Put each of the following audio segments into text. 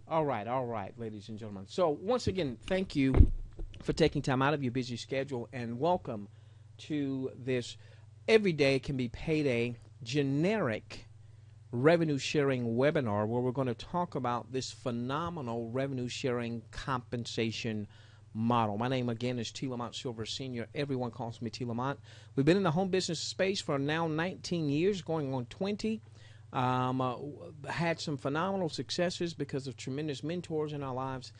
All right, ladies and gentlemen. So, once again, thank you for taking time out of your busy schedule and welcome to this Every Day Can Be Payday generic revenue sharing webinar where we're going to talk about this phenomenal revenue sharing compensation model. My name again is T. Lamont Silver Sr. Everyone calls me T. Lamont. We've been in the home business space for now 19 years, going on 20. Had some phenomenal successes because of tremendous mentors in our lives.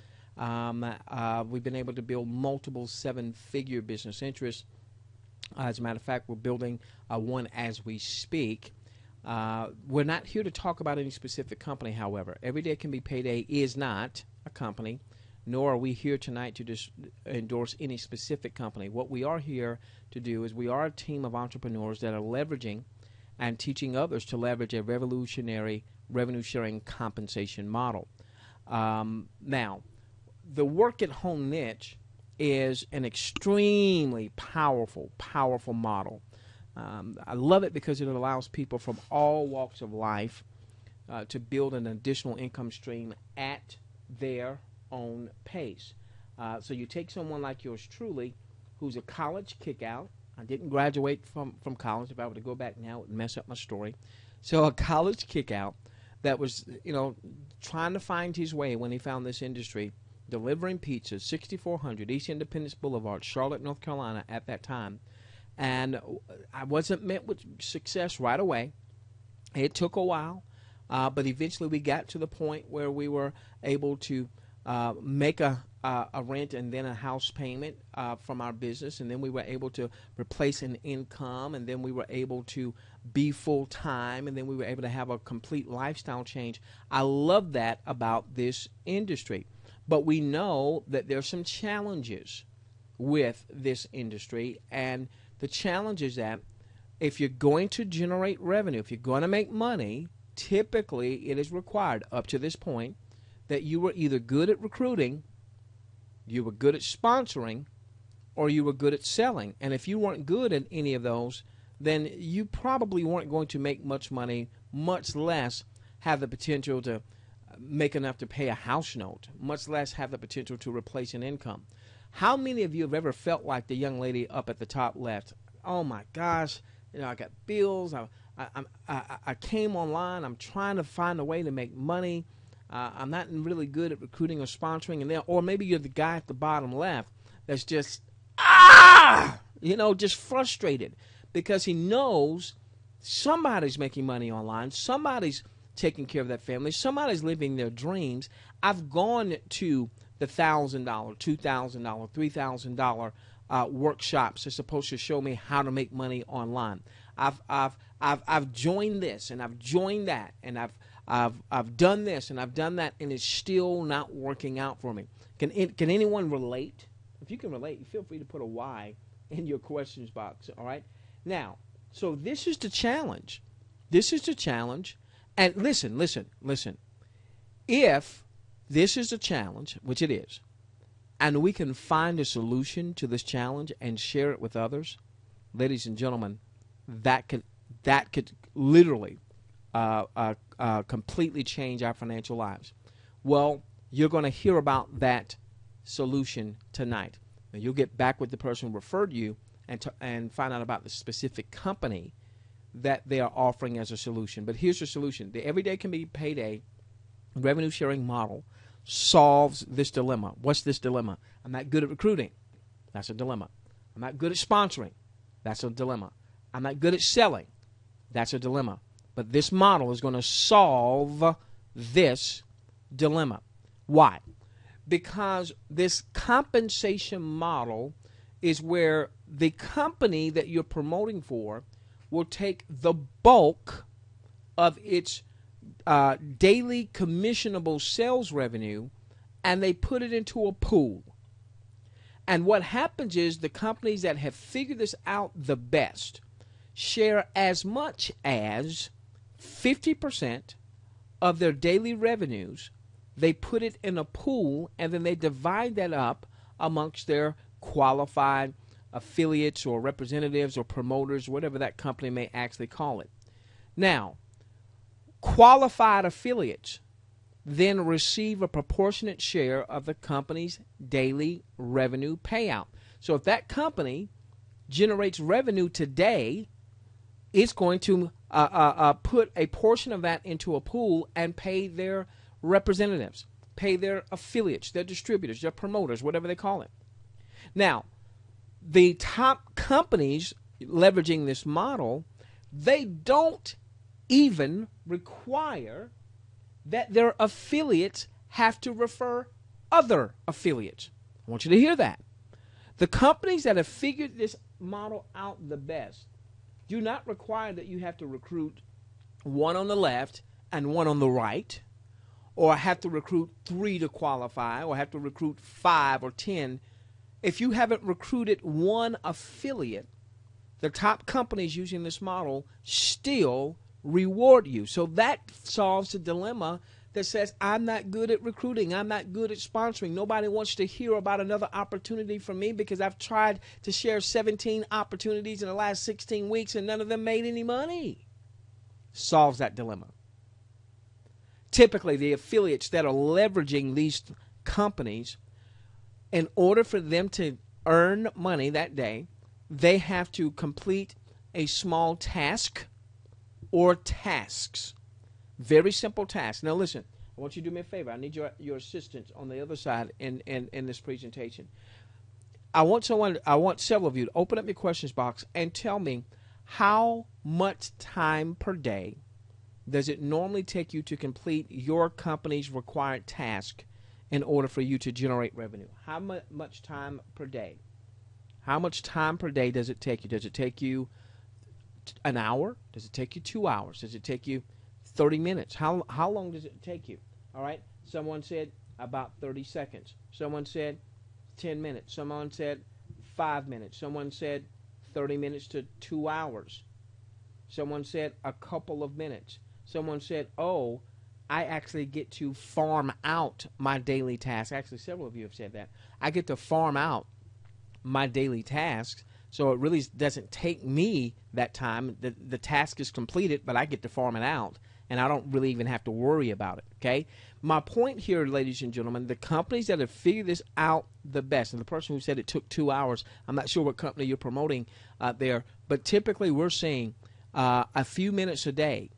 We've been able to build multiple seven-figure business interests. As a matter of fact, we're building one as we speak. We're not here to talk about any specific company, however. Every Day Can Be Payday is not a company, nor are we here tonight to just endorse any specific company. What we are here to do is we are a team of entrepreneurs that are leveraging and teaching others to leverage a revolutionary revenue-sharing compensation model. Now, the work-at-home niche is an extremely powerful model. I love it because it allows people from all walks of life to build an additional income stream at their own pace. So you take someone like yours truly, who's a college kick-out. I didn't graduate from college. If I were to go back now, it would mess up my story. So a college kick-out that was, trying to find his way when he found this industry, delivering pizzas, 6400 East Independence Boulevard, Charlotte, North Carolina at that time. And I wasn't met with success right away. It took a while, but eventually we got to the point where we were able to make a rent and then a house payment from our business, and then we were able to replace an income, and then we were able to be full-time, and then we were able to have a complete lifestyle change. I love that about this industry, but we know that there's some challenges with this industry, and the challenge is that if you're going to generate revenue, if you're going to make money, typically it is required up to this point that you were either good at recruiting, you were good at sponsoring, or you were good at selling. And if you weren't good at any of those, then you probably weren't going to make much money, much less have the potential to make enough to pay a house note, much less have the potential to replace an income. How many of you have ever felt like the young lady up at the top left? Oh my gosh, I got bills. I came online. I'm trying to find a way to make money. I'm not really good at recruiting or sponsoring, and or maybe you're the guy at the bottom left that's just just frustrated because he knows somebody's making money online, somebody's taking care of that family, somebody's living their dreams. I've gone to the $1,000, $2,000, $3,000 workshops that's supposed to show me how to make money online. I've joined this and I've joined that and I've done this and I've done that, and it's still not working out for me. Can anyone relate? If you can relate, feel free to put a Y in your questions box. All right. Now, so this is the challenge. This is the challenge. And listen. If this is a challenge, which it is, and we can find a solution to this challenge and share it with others, ladies and gentlemen, that could literally completely change our financial lives. Well, you're going to hear about that solution tonight. Now, you'll get back with the person who referred you and find out about the specific company that they are offering as a solution. But here's the solution. The Every Day Can Be Payday revenue sharing model solves this dilemma. What's this dilemma? I'm not good at recruiting. That's a dilemma. I'm not good at sponsoring. That's a dilemma. I'm not good at selling. That's a dilemma. But this model is going to solve this dilemma. Why? Because this compensation model is where the company that you're promoting for will take the bulk of its daily commissionable sales revenue and they put it into a pool. And what happens is the companies that have figured this out the best share as much as 50% of their daily revenues. They put it in a pool, and then they divide that up amongst their qualified affiliates or representatives or promoters, whatever that company may actually call it. Now, qualified affiliates, then receive a proportionate share of the company's daily revenue payout. So if that company generates revenue today, it's going to put a portion of that into a pool and pay their representatives, pay their affiliates, their distributors, their promoters, whatever they call it. Now, the top companies leveraging this model, they don't even require that their affiliates have to refer other affiliates. I want you to hear that. The companies that have figured this model out the best do not require that you have to recruit one on the left and one on the right, or have to recruit 3 to qualify, or have to recruit 5 or 10. If you haven't recruited one affiliate, the top companies using this model still reward you. So that solves the dilemma that says, I'm not good at recruiting, I'm not good at sponsoring, nobody wants to hear about another opportunity from me because I've tried to share 17 opportunities in the last 16 weeks and none of them made any money. Solves that dilemma. Typically, the affiliates that are leveraging these companies, in order for them to earn money that day, they have to complete a small task or tasks. Very simple tasks. Now listen, I want you to do me a favor. I need your assistance on the other side in this presentation. I want several of you to open up your questions box and tell me how much time per day does it normally take you to complete your company's required task in order for you to generate revenue? How much time per day? How much time per day does it take you? Does it take you an hour? Does it take you 2 hours? Does it take you 30 minutes? How long does it take you? All right. Someone said about 30 seconds. Someone said 10 minutes. Someone said 5 minutes. Someone said 30 minutes to 2 hours. Someone said a couple of minutes. Someone said, oh, I actually get to farm out my daily tasks. Actually, several of you have said that. I get to farm out my daily tasks, so it really doesn't take me that time. The task is completed, but I get to farm it out, and I don't really even have to worry about it, okay? My point here, ladies and gentlemen, the companies that have figured this out the best, and the person who said it took 2 hours, I'm not sure what company you're promoting there, but typically we're seeing a few minutes a day,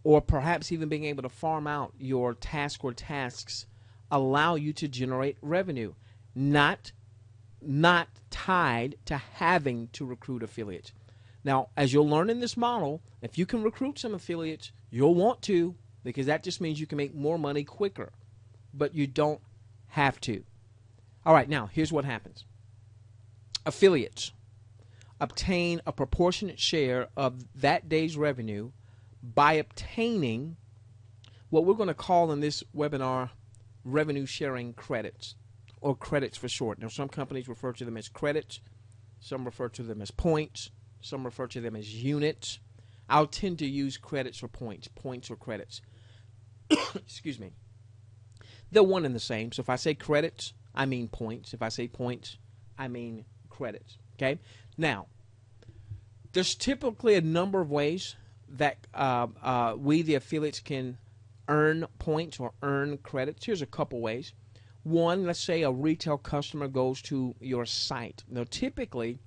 or perhaps even being able to farm out your task or tasks, allow you to generate revenue, not tied to having to recruit affiliates. Now, as you'll learn in this model, if you can recruit some affiliates, you'll want to, because that just means you can make more money quicker, but you don't have to. All right, now, here's what happens. Affiliates obtain a proportionate share of that day's revenue by obtaining what we're going to call in this webinar revenue sharing credits, or credits for short. Now, some companies refer to them as credits, some refer to them as points, some refer to them as units. I'll tend to use credits for points or credits. Excuse me. They're one and the same. So if I say credits, I mean points. If I say points, I mean credits. Okay? Now, there's typically a number of ways that we, the affiliates, can earn points or earn credits. Here's a couple ways. One, let's say a retail customer goes to your site. Now, typically,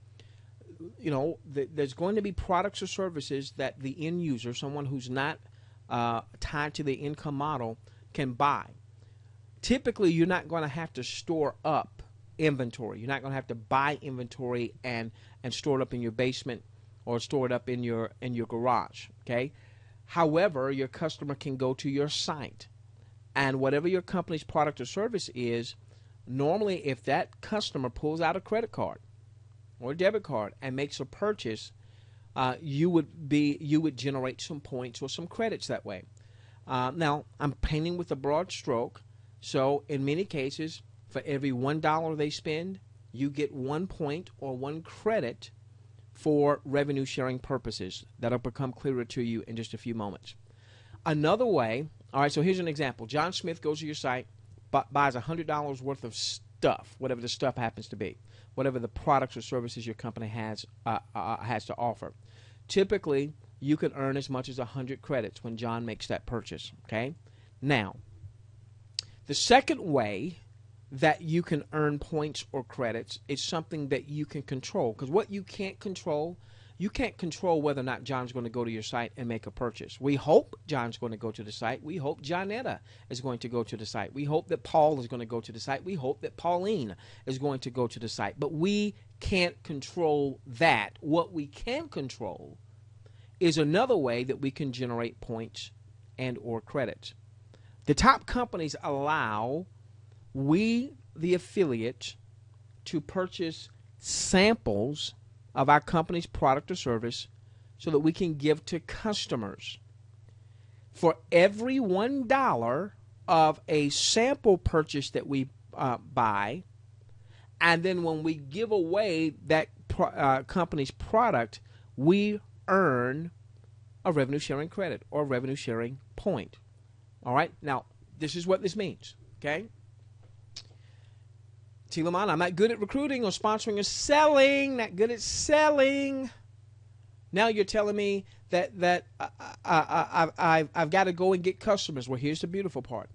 there's going to be products or services that the end user, someone who's not tied to the income model, can buy. Typically, you're not going to have to store up inventory. You're not going to have to buy inventory and store it up in your basement or store it up in your garage. Okay. However, your customer can go to your site, and whatever your company's product or service is, normally if that customer pulls out a credit card or a debit card and makes a purchase, you would generate some points or some credits that way. Now, I'm painting with a broad stroke, so in many cases, for every $1 they spend, you get 1 point or 1 credit for revenue sharing purposes. That'll become clearer to you in just a few moments. Another way, all right, so here's an example. John Smith goes to your site, buys $100 worth of stuff, whatever the stuff happens to be, whatever the products or services your company has to offer. Typically, you can earn as much as 100 credits when John makes that purchase, okay? Now, the second way that you can earn points or credits is something that you can control. Because what you can't control whether or not John's going to go to your site and make a purchase. We hope John's going to go to the site. We hope Johnetta is going to go to the site. We hope that Paul is going to go to the site. We hope that Pauline is going to go to the site. But we can't control that. What we can control is another way that we can generate points and or credits. The top companies allow we, the affiliates, to purchase samples of our company's product or service so that we can give to customers. For every $1 of a sample purchase that we buy, and then when we give away that company's product, we earn a revenue sharing credit or a revenue sharing point. All right? Now, this is what this means, okay? T. Lamont, I'm not good at recruiting or sponsoring or selling. Not good at selling. Now you're telling me that I've got to go and get customers. Well, here's the beautiful part.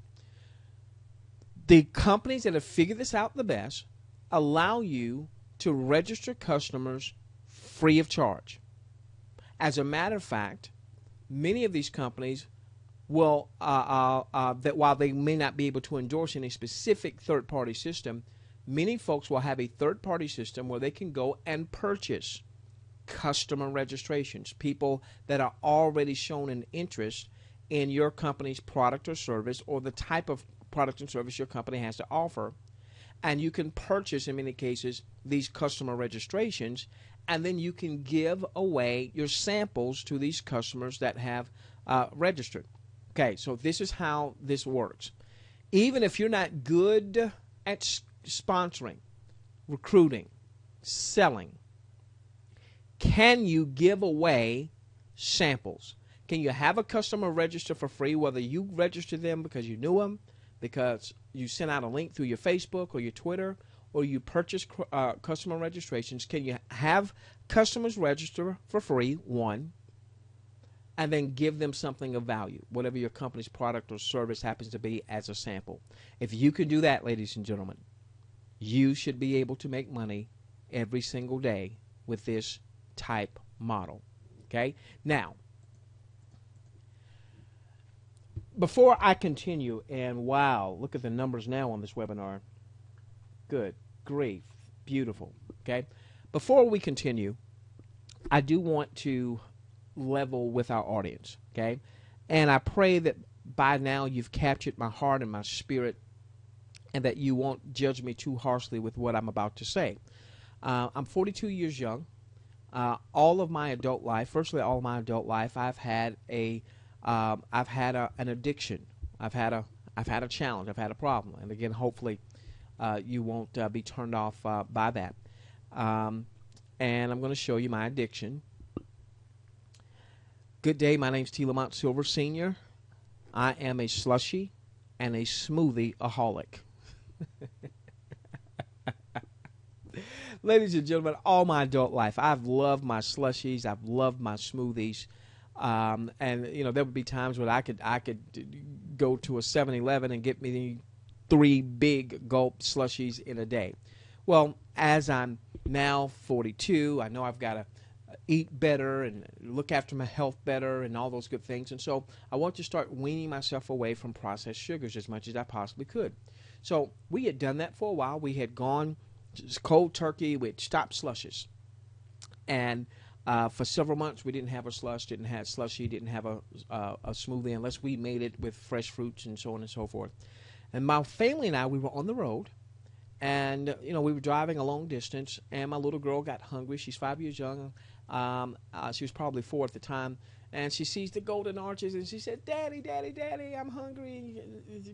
The companies that have figured this out the best allow you to register customers free of charge. As a matter of fact, many of these companies will, that while they may not be able to endorse any specific third-party system, many folks will have a third-party system where they can go and purchase customer registrations, people that are already shown an interest in your company's product or service or the type of product and service your company has to offer. And you can purchase, in many cases, these customer registrations, and then you can give away your samples to these customers that have registered. Okay, so this is how this works. Even if you're not good at sponsoring, recruiting, selling, can you give away samples? Can you have a customer register for free, whether you register them because you knew them, because you sent out a link through your Facebook or your Twitter, or you purchase customer registrations? Can you have customers register for free, one, and then give them something of value, whatever your company's product or service happens to be, as a sample? If you can do that, ladies and gentlemen, you should be able to make money every single day with this type model. Okay? Now, before I continue, and wow, look at the numbers now on this webinar. Good grief. Beautiful. Okay? Before we continue, I do want to level with our audience. Okay? And I pray that by now you've captured my heart and my spirit, and that you won't judge me too harshly with what I'm about to say. I'm 42 years young. All of my adult life, virtually all of my adult life, I've had an addiction. I've had a challenge. I've had a problem. And again, hopefully, you won't be turned off by that. And I'm going to show you my addiction. Good day. My name's T. Lamont Silver Sr. I am a slushy and a smoothie-aholic. Ladies and gentlemen, all my adult life, I've loved my slushies. I've loved my smoothies. And, you know, there would be times when I could go to a 7-Eleven and get me 3 big gulp slushies in a day. Well, as I'm now 42, I know I've got to eat better and look after my health better and all those good things. And so I want to start weaning myself away from processed sugars as much as I possibly could. So we had done that for a while. We had gone just cold turkey. We had stopped slushes. And for several months, we didn't have a slush, didn't have slushy, didn't have a smoothie unless we made it with fresh fruits and so on and so forth. And my family and I, we were on the road. And, you know, we were driving a long distance, and my little girl got hungry. She's 5 years young. She was probably 4 at the time. And she sees the Golden Arches, and she said, Daddy, Daddy, Daddy, I'm hungry.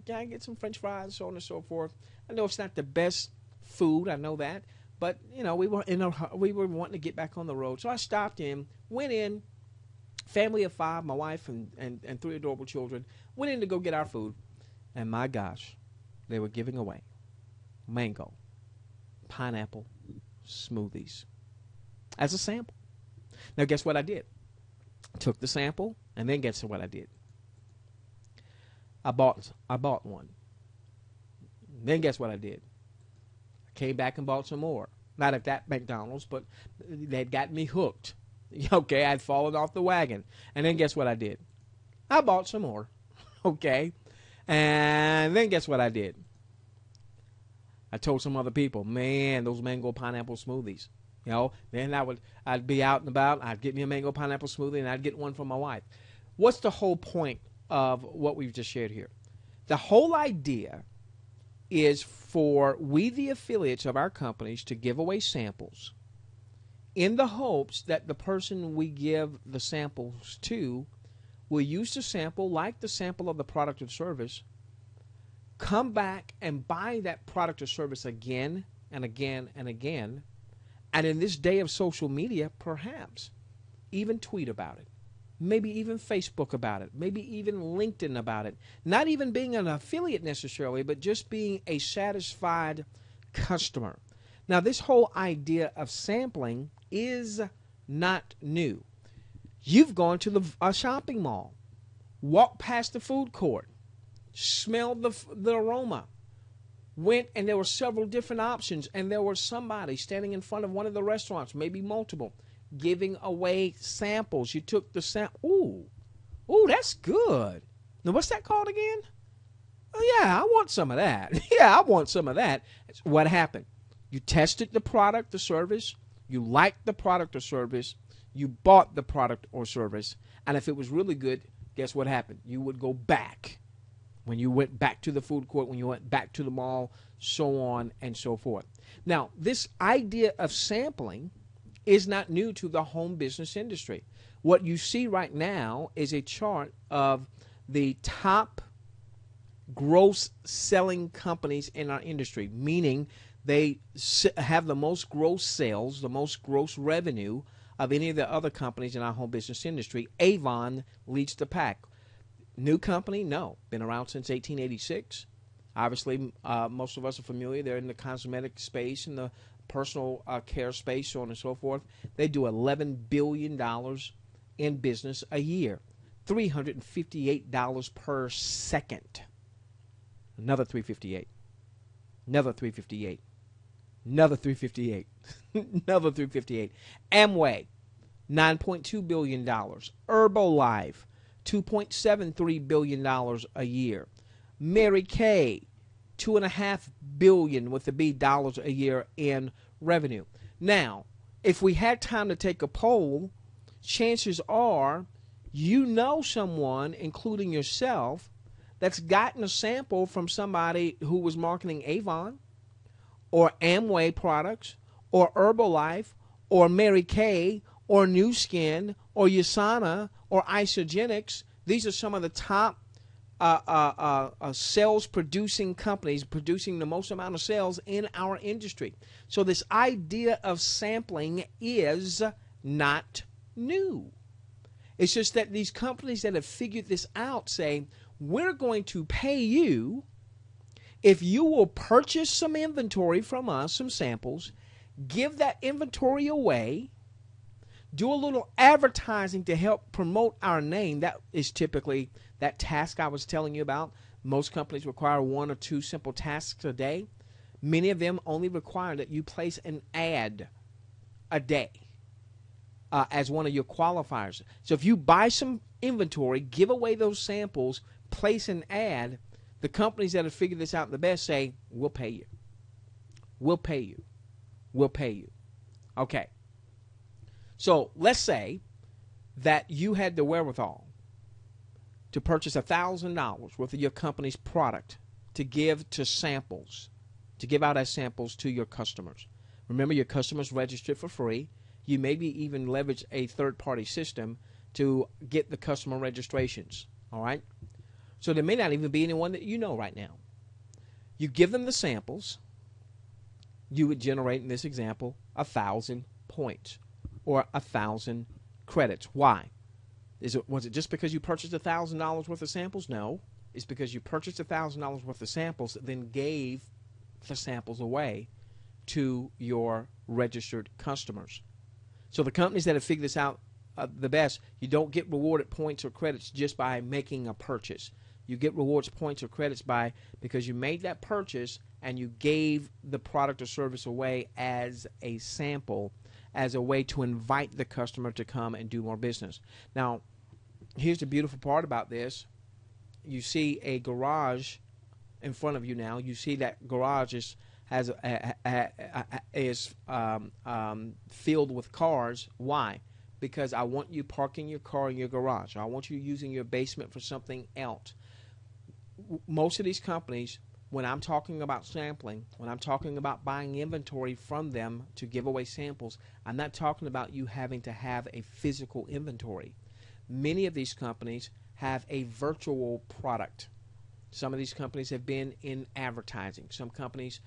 Can I get some French fries, so on and so forth? I know it's not the best food. I know that. But, you know, we were wanting to get back on the road. So I stopped in, went in, family of 5, my wife and 3 adorable children, went in to go get our food. And my gosh, they were giving away mango, pineapple smoothies as a sample. Now, guess what I did? Took the sample, and then guess what I did? I bought one. Then guess what I did? I came back and bought some more. Not at that McDonald's, but they'd got me hooked. Okay, I'd fallen off the wagon. And then guess what I did? I bought some more. Okay. And then guess what I did? I told some other people, man, those mango pineapple smoothies. Then I'd be out and about. I'd get me a mango pineapple smoothie, and I'd get one for my wife. What's the whole point of what we've just shared here? The whole idea is for we, the affiliates of our companies, to give away samples in the hopes that the person we give the samples to will use the sample, like the sample of the product or service, come back and buy that product or service again and again and again, and in this day of social media, perhaps even tweet about it, maybe even Facebook about it, maybe even LinkedIn about it, not even being an affiliate necessarily, but just being a satisfied customer. Now, this whole idea of sampling is not new. You've gone to a shopping mall, walked past the food court, smelled the aroma, went, and there were several different options, and there was somebody standing in front of one of the restaurants, maybe multiple, giving away samples. You took the sample. Ooh, that's good. Now, what's that called again? Oh, yeah, I want some of that. Yeah, I want some of that. What happened? You tested the product or service. You liked the product or service. You bought the product or service. And if it was really good, guess what happened? You would go back. When you went back to the food court, when you went back to the mall, so on and so forth. Now, this idea of sampling is not new to the home business industry. What you see right now is a chart of the top gross selling companies in our industry, meaning they have the most gross sales, the most gross revenue of any of the other companies in our home business industry. Avon leads the pack. New company? No. Been around since 1886. Obviously, most of us are familiar. They're in the cosmetic space, in the personal care space, so on and so forth. They do $11 billion in business a year. $358 per second. Another 358. Another 358. Another 358. Another 358. Amway, $9.2 billion. Herbalife, $2.73 billion a year. Mary Kay, $2.5 billion with the B dollars a year in revenue. Now, if we had time to take a poll, chances are you know someone, including yourself, that's gotten a sample from somebody who was marketing Avon or Amway products or Herbalife or Mary Kay or Nu Skin or USANA or Isogenics. These are some of the top sales producing companies, producing the most amount of sales in our industry. So this idea of sampling is not new. It's just that these companies that have figured this out say, we're going to pay you if you will purchase some inventory from us, some samples, give that inventory away, do a little advertising to help promote our name. That is typically that task I was telling you about. Most companies require 1 or 2 simple tasks a day. Many of them only require that you place an ad a day as one of your qualifiers. So if you buy some inventory, give away those samples, place an ad, the companies that have figured this out the best say, we'll pay you. We'll pay you. We'll pay you. Okay. So let's say that you had the wherewithal to purchase $1,000 worth of your company's product to give to samples, to give out as samples to your customers. Remember, your customers registered for free. You maybe even leverage a third-party system to get the customer registrations. All right? So there may not even be anyone that you know right now. You give them the samples. You would generate, in this example, 1,000 points or 1,000 credits. Why? Was it just because you purchased $1,000 worth of samples? No. It's because you purchased $1,000 worth of samples, then gave the samples away to your registered customers. So the companies that have figured this out the best, you don't get rewarded points or credits just by making a purchase. You get rewards points or credits because you made that purchase and you gave the product or service away as a sample, as a way to invite the customer to come and do more business. Now, here's the beautiful part about this. You see a garage in front of you now. You see that garage is filled with cars. Why? Because I want you parking your car in your garage. I want you using your basement for something else. Most of these companies, when I'm talking about sampling, when I'm talking about buying inventory from them to give away samples, I'm not talking about you having to have a physical inventory. Many of these companies have a virtual product. Some of these companies have been in advertising. Some companies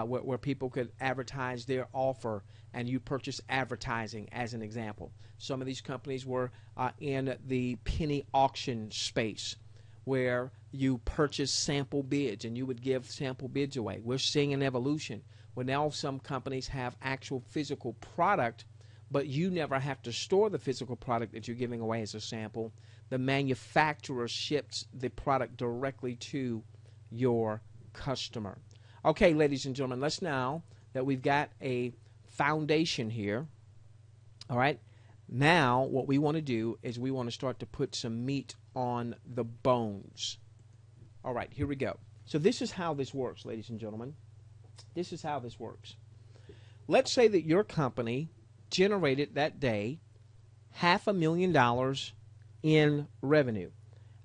where people could advertise their offer and you purchase advertising, as an example. Some of these companies were in the penny auction space, where you purchase sample bids and you would give sample bids away. We're seeing an evolution where now some companies have actual physical product, but you never have to store the physical product that you're giving away as a sample. The manufacturer ships the product directly to your customer. Okay, ladies and gentlemen, let's now that we've got a foundation here, all right, now what we want to do is we want to start to put some meat on the bones. All right, here we go. So this is how this works, ladies and gentlemen. This is how this works. Let's say that your company generated that day $500,000 in revenue.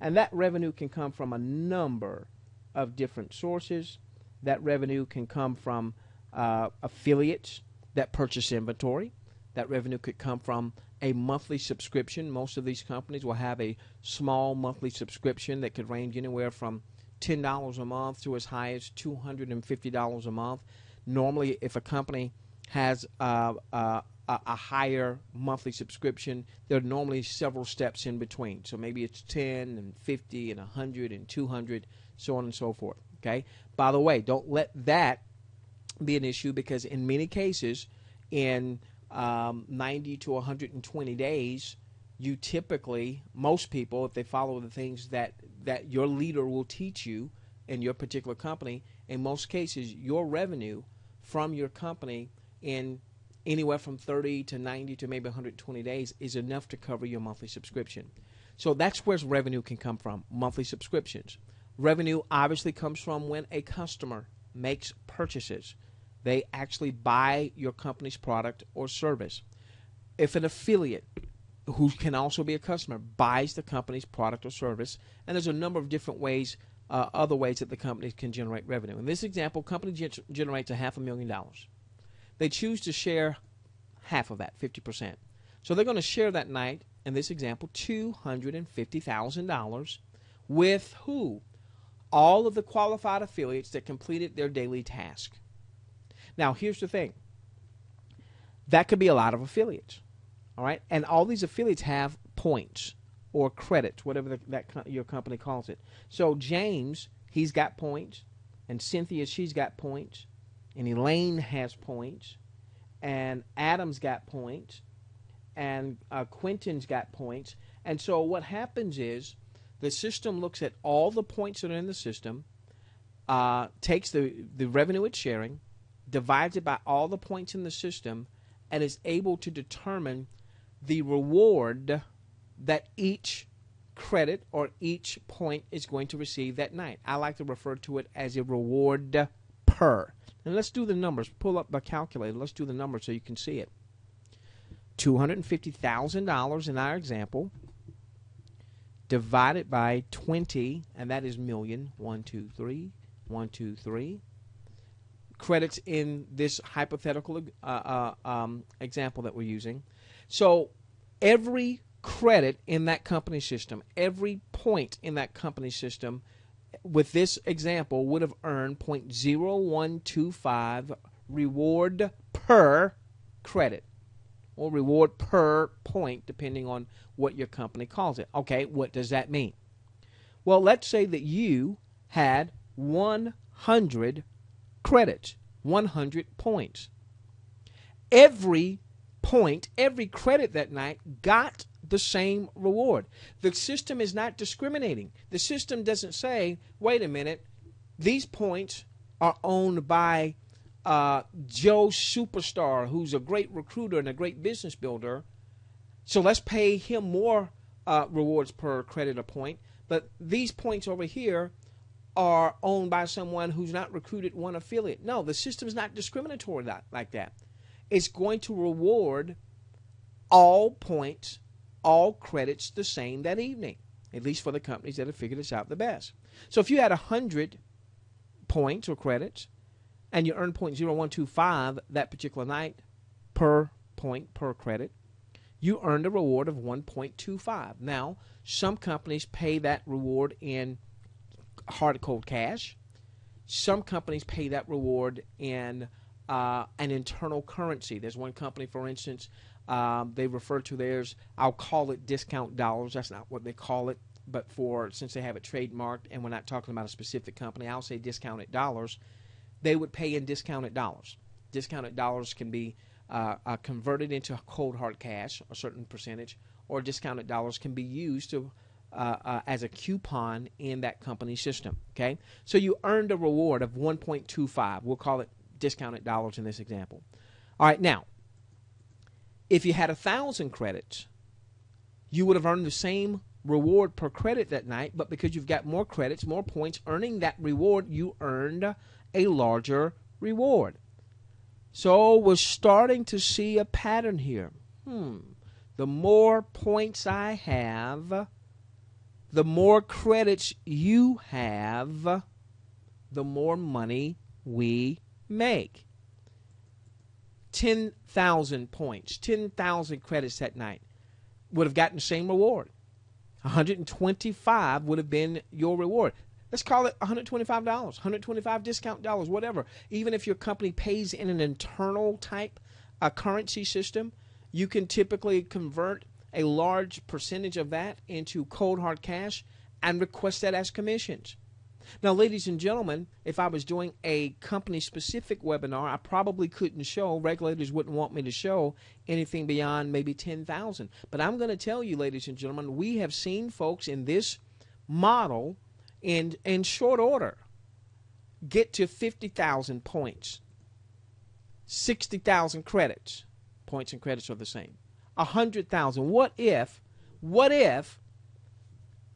And that revenue can come from a number of different sources. That revenue can come from affiliates that purchase inventory. That revenue could come from a monthly subscription. Most of these companies will have a small monthly subscription that could range anywhere from $10 a month to as high as $250 a month. Normally, if a company has a higher monthly subscription, there are normally several steps in between. So maybe it's 10 and 50 and 100 and 200, so on and so forth. Okay. By the way, don't let that be an issue, because in many cases, in 90 to 120 days, you typically, most people, if they follow the things that your leader will teach you in your particular company, in most cases, your revenue from your company in anywhere from 30 to 90 to maybe 120 days is enough to cover your monthly subscription. So that's where revenue can come from, monthly subscriptions. Revenue obviously comes from when a customer makes purchases. They actually buy your company's product or service. If an affiliate, who can also be a customer, buys the company's product or service, and there's a number of different ways, other ways that the company can generate revenue. In this example, company generates $500,000. They choose to share half of that, 50%. So they're going to share that night, in this example, $250,000 with who? All of the qualified affiliates that completed their daily task. Now, here's the thing. That could be a lot of affiliates, all right? And all these affiliates have points or credits, whatever your company calls it. So James, he's got points, and Cynthia, she's got points, and Elaine has points, and Adam's got points, and Quentin's got points. And so what happens is the system looks at all the points that are in the system, takes the revenue it's sharing, divides it by all the points in the system, and is able to determine the reward that each credit or each point is going to receive that night. I like to refer to it as a reward per. And let's do the numbers. Pull up the calculator. Let's do the numbers so you can see it. $250,000 in our example, divided by 20, and that is million. 1, 2, 3. 1, 2, 3. Credits in this hypothetical example that we're using. So every credit in that company system, every point in that company system, with this example, would have earned 0.0125 reward per credit, or reward per point, depending on what your company calls it. Okay, what does that mean? Well, let's say that you had 100 credits, 100 points. Every point, every credit that night got the same reward. The system is not discriminating. The system doesn't say, wait a minute, these points are owned by Joe Superstar, who's a great recruiter and a great business builder, so let's pay him more rewards per credit or point. But these points over here are owned by someone who's not recruited one affiliate. No, the system's not discriminatory like that. It's going to reward all points, all credits the same that evening, at least for the companies that have figured this out the best. So if you had 100 points or credits and you earned 0.0125 that particular night per point per credit, you earned a reward of 1.25. Now, some companies pay that reward in hard cold cash. Some companies pay that reward in an internal currency. There's one company, for instance, they refer to theirs, I'll call it discount dollars. That's not what they call it, but since they have it trademarked and we're not talking about a specific company, I'll say discounted dollars. They would pay in discounted dollars. Discounted dollars can be converted into cold hard cash, a certain percentage, or discounted dollars can be used to as a coupon in that company system. Okay, so you earned a reward of 1.25. We'll call it discounted dollars in this example. All right, now, if you had 1,000 credits, you would have earned the same reward per credit that night, but because you've got more credits, more points, earning that reward, you earned a larger reward. So we're starting to see a pattern here. The more points I have, the more credits you have, the more money we make. 10,000 points, 10,000 credits that night would have gotten the same reward. 125 would have been your reward. Let's call it $125, 125 discount dollars, whatever. Even if your company pays in an internal type currency system, you can typically convert a large percentage of that into cold hard cash and request that as commissions. Now, ladies and gentlemen, if I was doing a company-specific webinar, I probably couldn't show, regulators wouldn't want me to show anything beyond maybe 10,000. But I'm going to tell you, ladies and gentlemen, we have seen folks in this model in short order get to 50,000 points, 60,000 credits. Points and credits are the same. 100,000. What if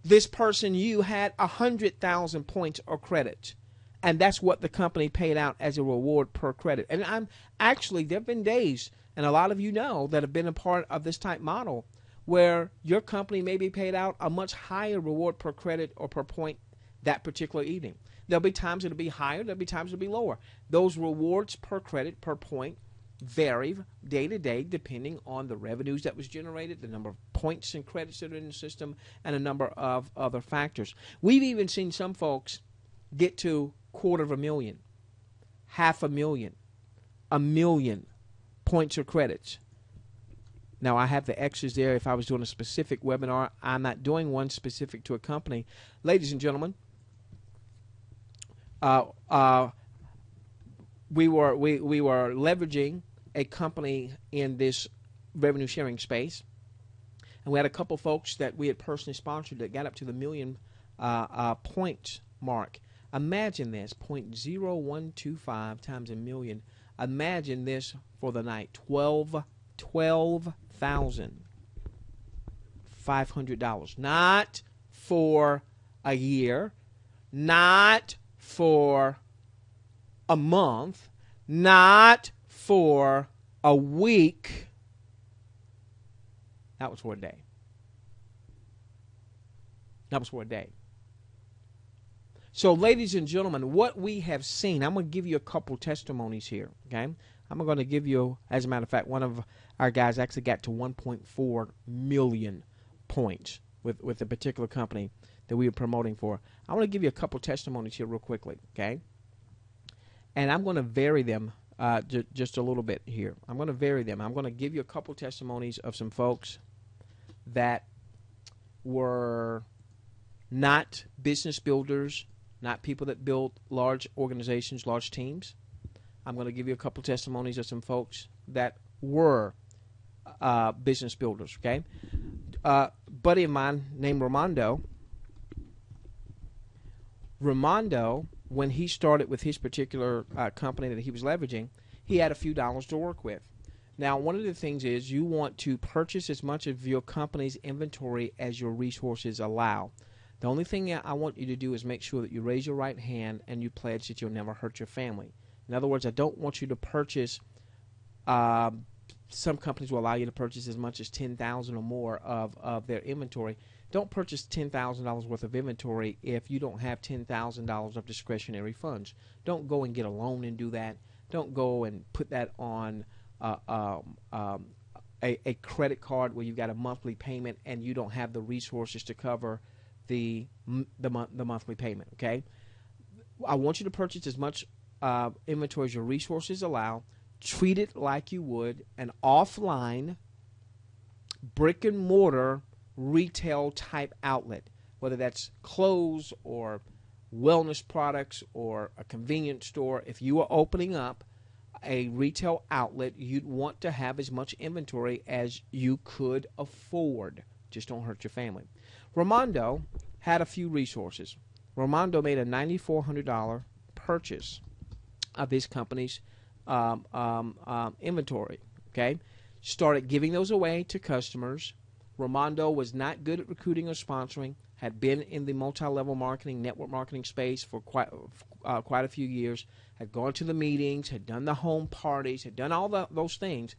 this person you had 100,000 points or credits, and that's what the company paid out as a reward per credit? And there have been days, and a lot of you know that have been a part of this type model, where your company may be paid out a much higher reward per credit or per point that particular evening. There'll be times it'll be higher, there'll be times it'll be lower. Those rewards per credit, per point, vary day to day depending on the revenues that was generated, the number of points and credits that are in the system, and a number of other factors. We've even seen some folks get to $250,000, $500,000, $1 million points or credits. Now, I have the X's there. If I was doing a specific webinar, I'm not doing one specific to a company. Ladies and gentlemen, we were leveraging a company in this revenue sharing space, and we had a couple folks that we had personally sponsored that got up to the million point mark. Imagine this, 0.0125 times a million. Imagine this for the night, $12,500. Not for a year, not for a month, not for a week. That was for a day. That was for a day. So, ladies and gentlemen, what we have seen, I'm going to give you a couple testimonies here, okay? I'm going to give you, as a matter of fact, one of our guys actually got to 1.4 million points with a particular company that we were promoting for. I want to give you a couple testimonies here real quickly, okay? And I'm going to vary them just a little bit here. I'm going to vary them. I'm going to give you a couple testimonies of some folks that were not business builders, not people that build large organizations, large teams. I'm going to give you a couple testimonies of some folks that were business builders. Okay, buddy of mine named Ramondo, when he started with his particular company that he was leveraging, he had a few dollars to work with. Now, one of the things is you want to purchase as much of your company's inventory as your resources allow. The only thing I want you to do is make sure that you raise your right hand and you pledge that you'll never hurt your family. In other words, I don't want you to purchase, some companies will allow you to purchase as much as $10,000 or more of their inventory. Don't purchase $10,000 worth of inventory if you don't have $10,000 of discretionary funds. Don't go and get a loan and do that. Don't go and put that on a credit card where you've got a monthly payment and you don't have the resources to cover the monthly payment. Okay, I want you to purchase as much inventory as your resources allow. Treat it like you would an offline brick and mortar retail type outlet, whether that's clothes or wellness products or a convenience store. If you are opening up a retail outlet, you'd want to have as much inventory as you could afford. Just don't hurt your family. Ramondo had a few resources. Ramondo made a $9,400 purchase of his company's inventory. Okay, started giving those away to customers. Ramondo was not good at recruiting or sponsoring. Had been in the multi-level marketing, network marketing space for quite a few years. Had gone to the meetings, had done the home parties, had done all those things,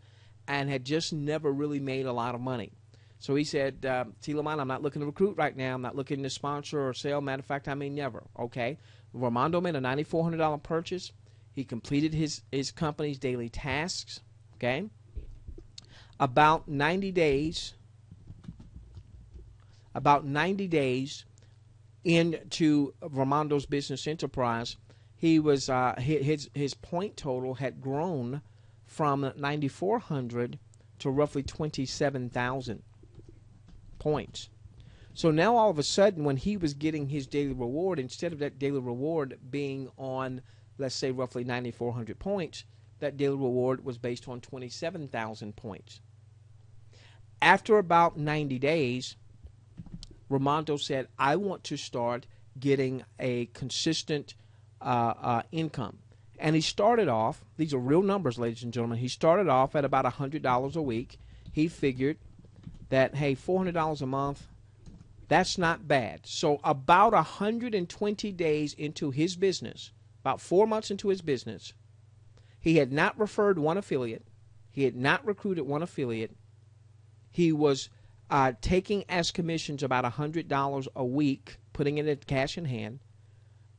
and had just never really made a lot of money. So he said, T. Lamont, I'm not looking to recruit right now. I'm not looking to sponsor or sell. Matter of fact, I may never. Okay. Ramondo made a $9,400 purchase. He completed his company's daily tasks. Okay. About 90 days into Ramondo's business enterprise, he was his point total had grown from 9,400 to roughly 27,000 points. So now all of a sudden, when he was getting his daily reward, instead of that daily reward being on, let's say, roughly 9,400 points, that daily reward was based on 27,000 points. After about 90 days, Ramondo said, I want to start getting a consistent income. And he started off, these are real numbers, ladies and gentlemen, he started off at about $100 a week. He figured that, hey, $400 a month, that's not bad. So about 120 days into his business, about 4 months into his business, he had not referred one affiliate. He had not recruited one affiliate. He was taking as commissions about $100 a week, putting it in cash in hand,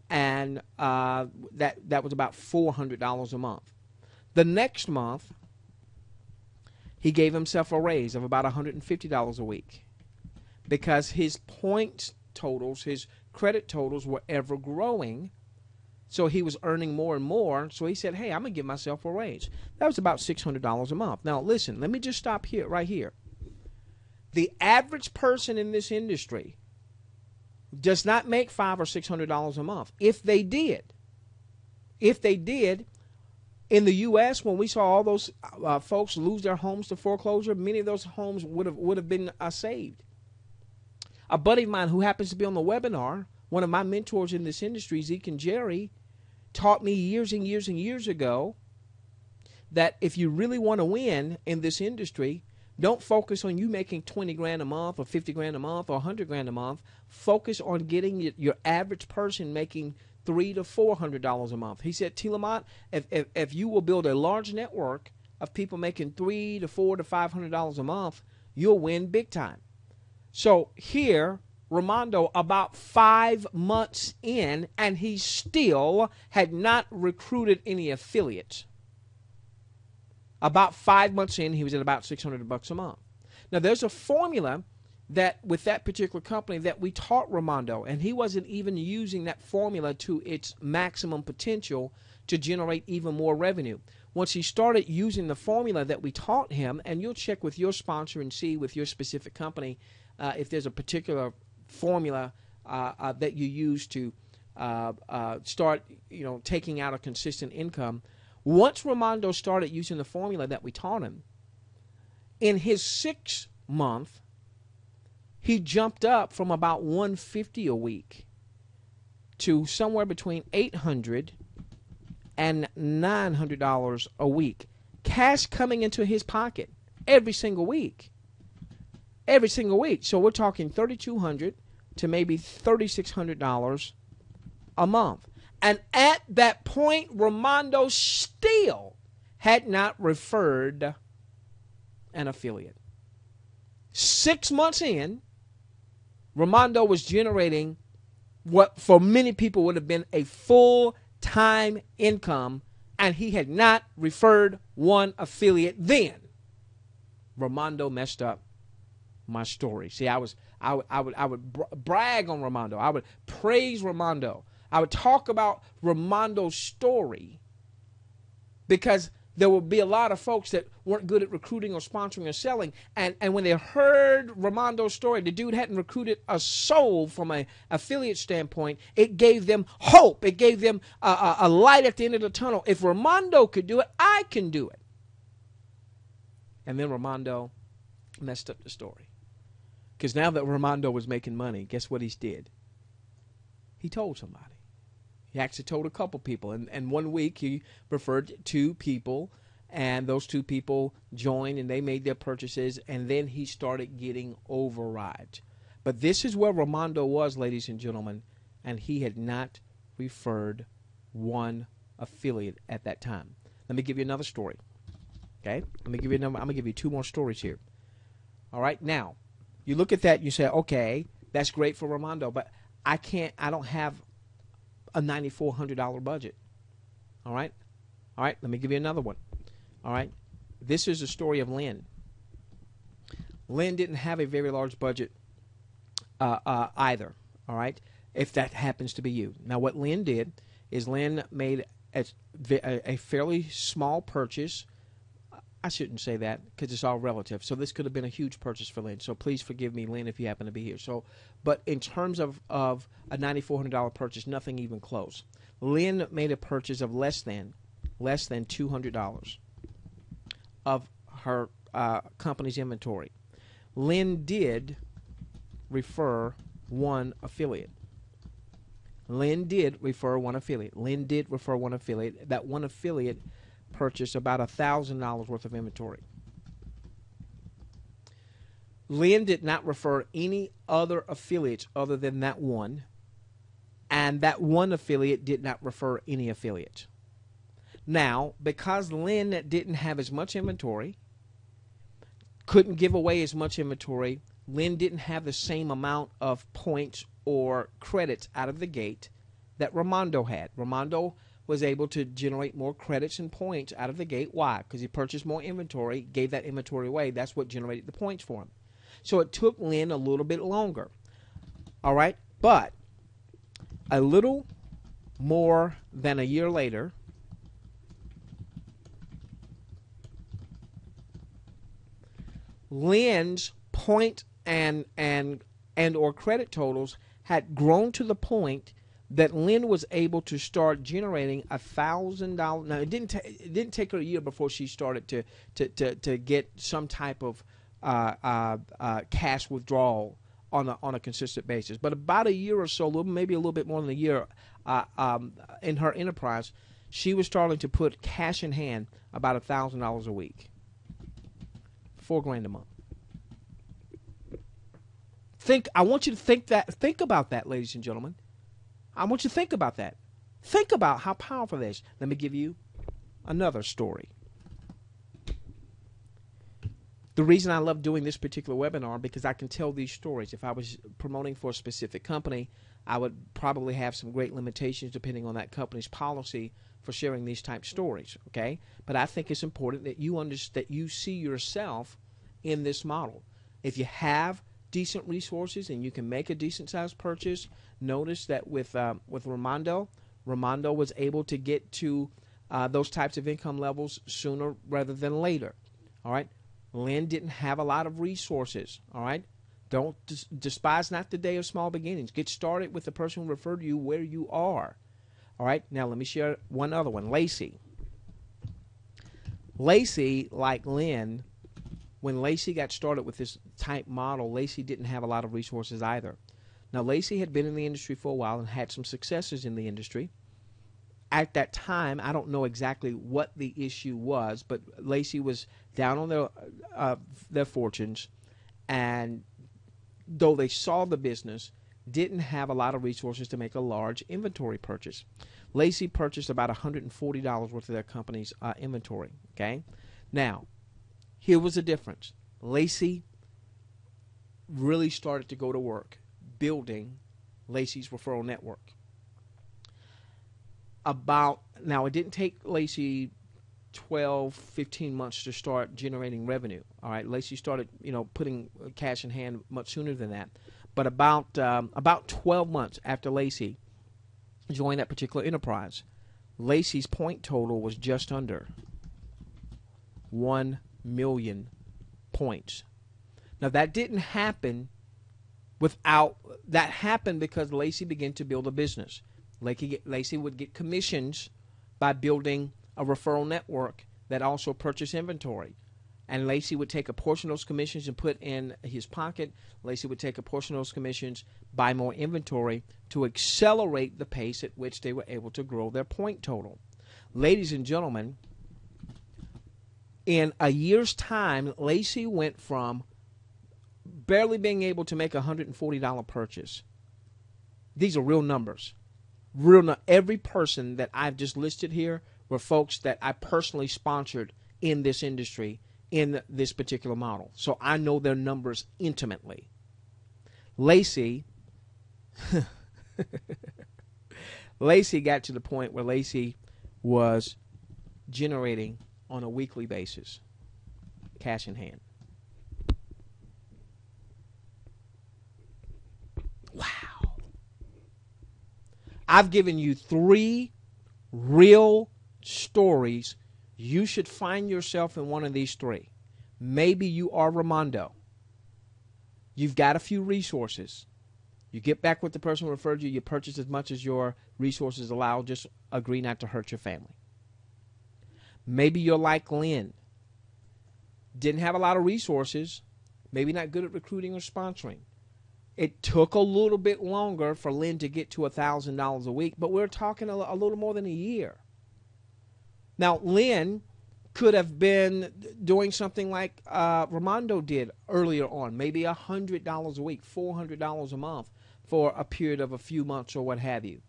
and that was about $400 a month. The next month, he gave himself a raise of about $150 a week because his points totals, his credit totals were ever growing. So he was earning more and more. So he said, hey, I'm going to give myself a raise. That was about $600 a month. Now, listen, let me just stop here, right here. The average person in this industry does not make $500 or $600 a month. If they did, in the U.S., when we saw all those folks lose their homes to foreclosure, many of those homes would have been saved. A buddy of mine who happens to be on the webinar, one of my mentors in this industry, Zeke and Jerry, taught me years and years and years ago that if you really want to win in this industry, don't focus on you making 20 grand a month or 50 grand a month or 100 grand a month. Focus on getting your average person making $300 to $400 a month. He said, T. Lamont, if you will build a large network of people making $300 to $400 to $500 a month, you'll win big time. So here, Ramondo, about 5 months in, and he still had not recruited any affiliates. About 5 months in, he was at about $600 a month. Now, there's a formula that with that particular company that we taught Ramondo, and he wasn't even using that formula to its maximum potential to generate even more revenue. Once he started using the formula that we taught him, and you'll check with your sponsor and see with your specific company if there's a particular formula that you use to start, taking out a consistent income. Once Ramondo started using the formula that we taught him, In his 6th month, he jumped up from about $150 a week to somewhere between $800 and $900 a week. Cash coming into his pocket every single week. Every single week. So we're talking $3,200 to maybe $3,600 a month. And at that point, Ramondo still had not referred an affiliate. 6 months in, Ramondo was generating what for many people would have been a full-time income, and he had not referred one affiliate then. Ramondo messed up my story. See, I would brag on Ramondo. I would praise Ramondo. I would talk about Ramondo's story because there would be a lot of folks that weren't good at recruiting or sponsoring or selling. And when they heard Ramondo's story, the dude hadn't recruited a soul from an affiliate standpoint. It gave them hope. It gave them a light at the end of the tunnel. If Ramondo could do it, I can do it. And then Ramondo messed up the story. Because now that Ramondo was making money, guess what he did? He told somebody. He actually told a couple people. And 1 week he referred 2 people, and those 2 people joined and they made their purchases, and then he started getting overrides. But this is where Ramondo was, ladies and gentlemen, and he had not referred one affiliate at that time. Let me give you another story. Okay? I'm going to give you 2 more stories here. All right? Now, you look at that, you say, okay, that's great for Ramondo, but I don't have a $9,400 budget. All right? All right, let me give you another one. All right? This is the story of Lynn. Lynn didn't have a very large budget either. All right? If that happens to be you. Now, what Lynn did is Lynn made a fairly small purchase. I shouldn't say that because it's all relative. So this could have been a huge purchase for Lynn. So please forgive me, Lynn, if you happen to be here. So, but in terms of a $9,400 purchase, nothing even close. Lynn made a purchase of less than $200 of her company's inventory. Lynn did refer one affiliate. Lynn did refer one affiliate. That one affiliate purchased about $1,000 worth of inventory. Lynn did not refer any other affiliates other than that one, and that one affiliate did not refer any affiliates. Now, because Lynn didn't have as much inventory, couldn't give away as much inventory, Lynn didn't have the same amount of points or credits out of the gate that Ramondo had. Ramondo was able to generate more credits and points out of the gate. Why? Because he purchased more inventory, gave that inventory away. That's what generated the points for him. So it took Lynn a little bit longer. All right? But a little more than a year later, Lynn's point and or credit totals had grown to the point that Lynn was able to start generating $1,000. Now, it didn't take her a year before she started to get some type of cash withdrawal on a consistent basis. But about a year or so, maybe a little bit more than a year, in her enterprise, she was starting to put cash in hand about $1,000 a week, $4,000 a month. I want you to think about that, ladies and gentlemen. I want you to think about that. Think about how powerful that is. Let me give you another story. The reason I love doing this particular webinar because I can tell these stories. If I was promoting for a specific company, I would probably have some great limitations depending on that company's policy for sharing these type stories. Okay, but I think it's important that you see yourself in this model. If you have decent resources and you can make a decent sized purchase, notice that with Ramondo was able to get to those types of income levels sooner rather than later. All right. Lynn didn't have a lot of resources. All right. Don't despise not the day of small beginnings. Get started with the person who referred to you where you are. All right. Now let me share one other one. Lacey, like Lynn, when Lacey got started with this type model, Lacey didn't have a lot of resources either. Now, Lacey had been in the industry for a while and had some successes in the industry. At that time, I don't know exactly what the issue was, but Lacey was down on their fortunes, and though they saw the business, didn't have a lot of resources to make a large inventory purchase. Lacey purchased about $140 worth of their company's inventory. Okay, now here was the difference. Lacey really started to go to work building Lacey's referral network. Now it didn't take Lacey 12, 15 months to start generating revenue. All right, Lacey started, putting cash in hand much sooner than that. But about 12 months after Lacey joined that particular enterprise, Lacey's point total was just under 1 million points. Now that didn't happen that happened because Lacey began to build a business. Lacey would get commissions by building a referral network that also purchased inventory. And Lacey would take a portion of those commissions and put in his pocket. Lacey would take a portion of those commissions, buy more inventory to accelerate the pace at which they were able to grow their point total. Ladies and gentlemen, in a year's time, Lacey went from barely being able to make a $140 purchase. These are real numbers. Every person that I've just listed here were folks that I personally sponsored in this industry in this particular model. So I know their numbers intimately. Lacey got to the point where Lacey was generating on a weekly basis cash in hand. Wow. I've given you 3 real stories. You should find yourself in one of these 3. Maybe you are Ramondo. You've got a few resources. You get back with the person who referred you. You purchase as much as your resources allow. Just agree not to hurt your family. Maybe you're like Lynn. Didn't have a lot of resources. Maybe not good at recruiting or sponsoring. It took a little bit longer for Lynn to get to $1,000 a week, but we're talking a little more than a year. Now, Lynn could have been doing something like Ramondo did earlier on, maybe $100 a week, $400 a month for a period of a few months or what have you,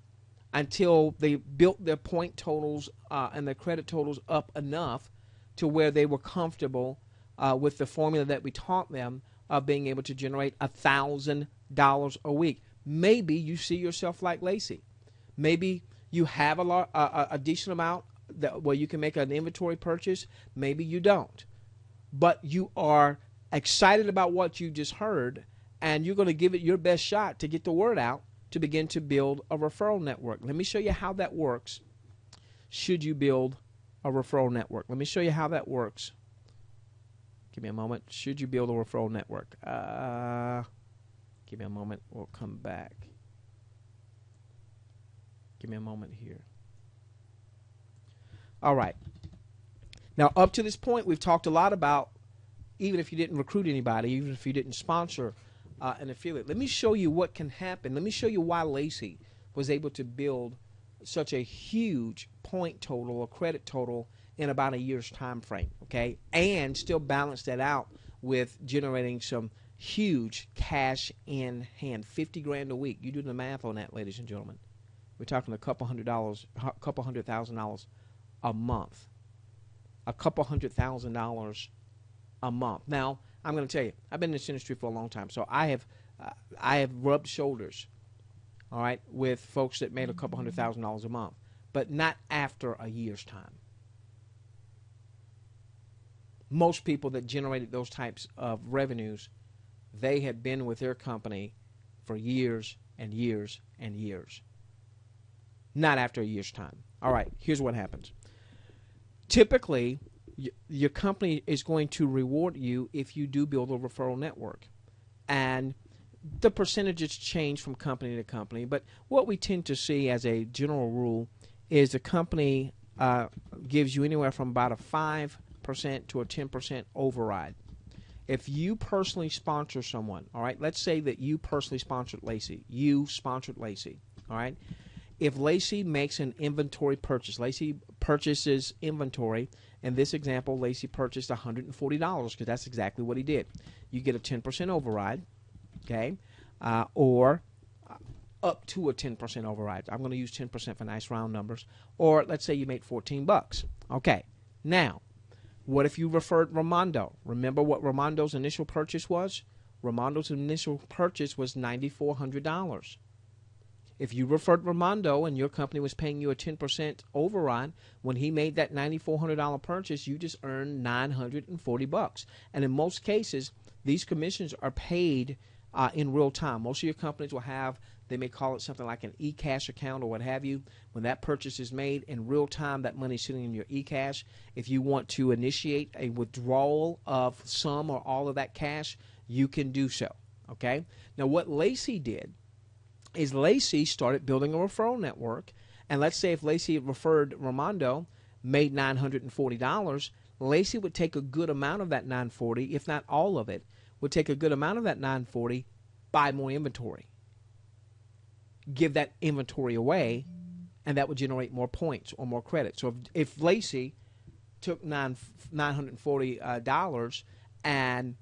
until they built their point totals and their credit totals up enough to where they were comfortable with the formula that we taught them of being able to generate $1,000 a week. Maybe you see yourself like Lacey. Maybe you have a decent amount where you can make an inventory purchase. Maybe you don't. But you are excited about what you just heard, and you're going to give it your best shot to get the word out to begin to build a referral network. Let me show you how that works. Should you build a referral network? Let me show you how that works. Give me a moment. Should you build a referral network? Give me a moment. We'll come back. Give me a moment here. All right. Now, up to this point, we've talked a lot about even if you didn't recruit anybody, even if you didn't sponsor an affiliate. Let me show you what can happen. Let me show you why Lacey was able to build such a huge point total or credit total in about a year's time frame, okay? And still balance that out with generating some huge cash in hand, 50 grand a week. You do the math on that, ladies and gentlemen. We're talking a couple $100,000 a month. A couple $100,000 a month. Now, I'm going to tell you, I've been in this industry for a long time, so I have rubbed shoulders, all right, with folks that made a couple $100,000 a month, but not after a year's time. Most people that generated those types of revenues, they had been with their company for years and years and years. Not after a year's time. All right, here's what happens. Typically, your company is going to reward you if you do build a referral network. And the percentages change from company to company, but what we tend to see as a general rule is the company gives you anywhere from about a 5% to a 10% override. If you personally sponsor someone, all right, let's say that you personally sponsored Lacey. You sponsored Lacey, all right? If Lacey makes an inventory purchase, Lacey purchases inventory. In this example, Lacey purchased $140 because that's exactly what he did. You get a 10% override, okay, or up to a 10% override. I'm going to use 10% for nice round numbers. Or let's say you made $14. Okay, now, what if you referred Ramondo? Remember what Ramondo's initial purchase was? Ramondo's initial purchase was $9,400. If you referred Ramondo and your company was paying you a 10% override, when he made that $9,400 purchase, you just earned $940. And in most cases, these commissions are paid in real time. Most of your companies will have, they may call it something like an eCash account or what have you. When that purchase is made in real time, that money is sitting in your eCash. If you want to initiate a withdrawal of some or all of that cash, you can do so. Okay? Now, what Lacey did is Lacey started building a referral network. And let's say if Lacey referred Ramondo, made $940, Lacey would take a good amount of that $940, if not all of it, would take a good amount of that $940, buy more inventory, give that inventory away, and that would generate more points or more credit. So if Lacey took $940 and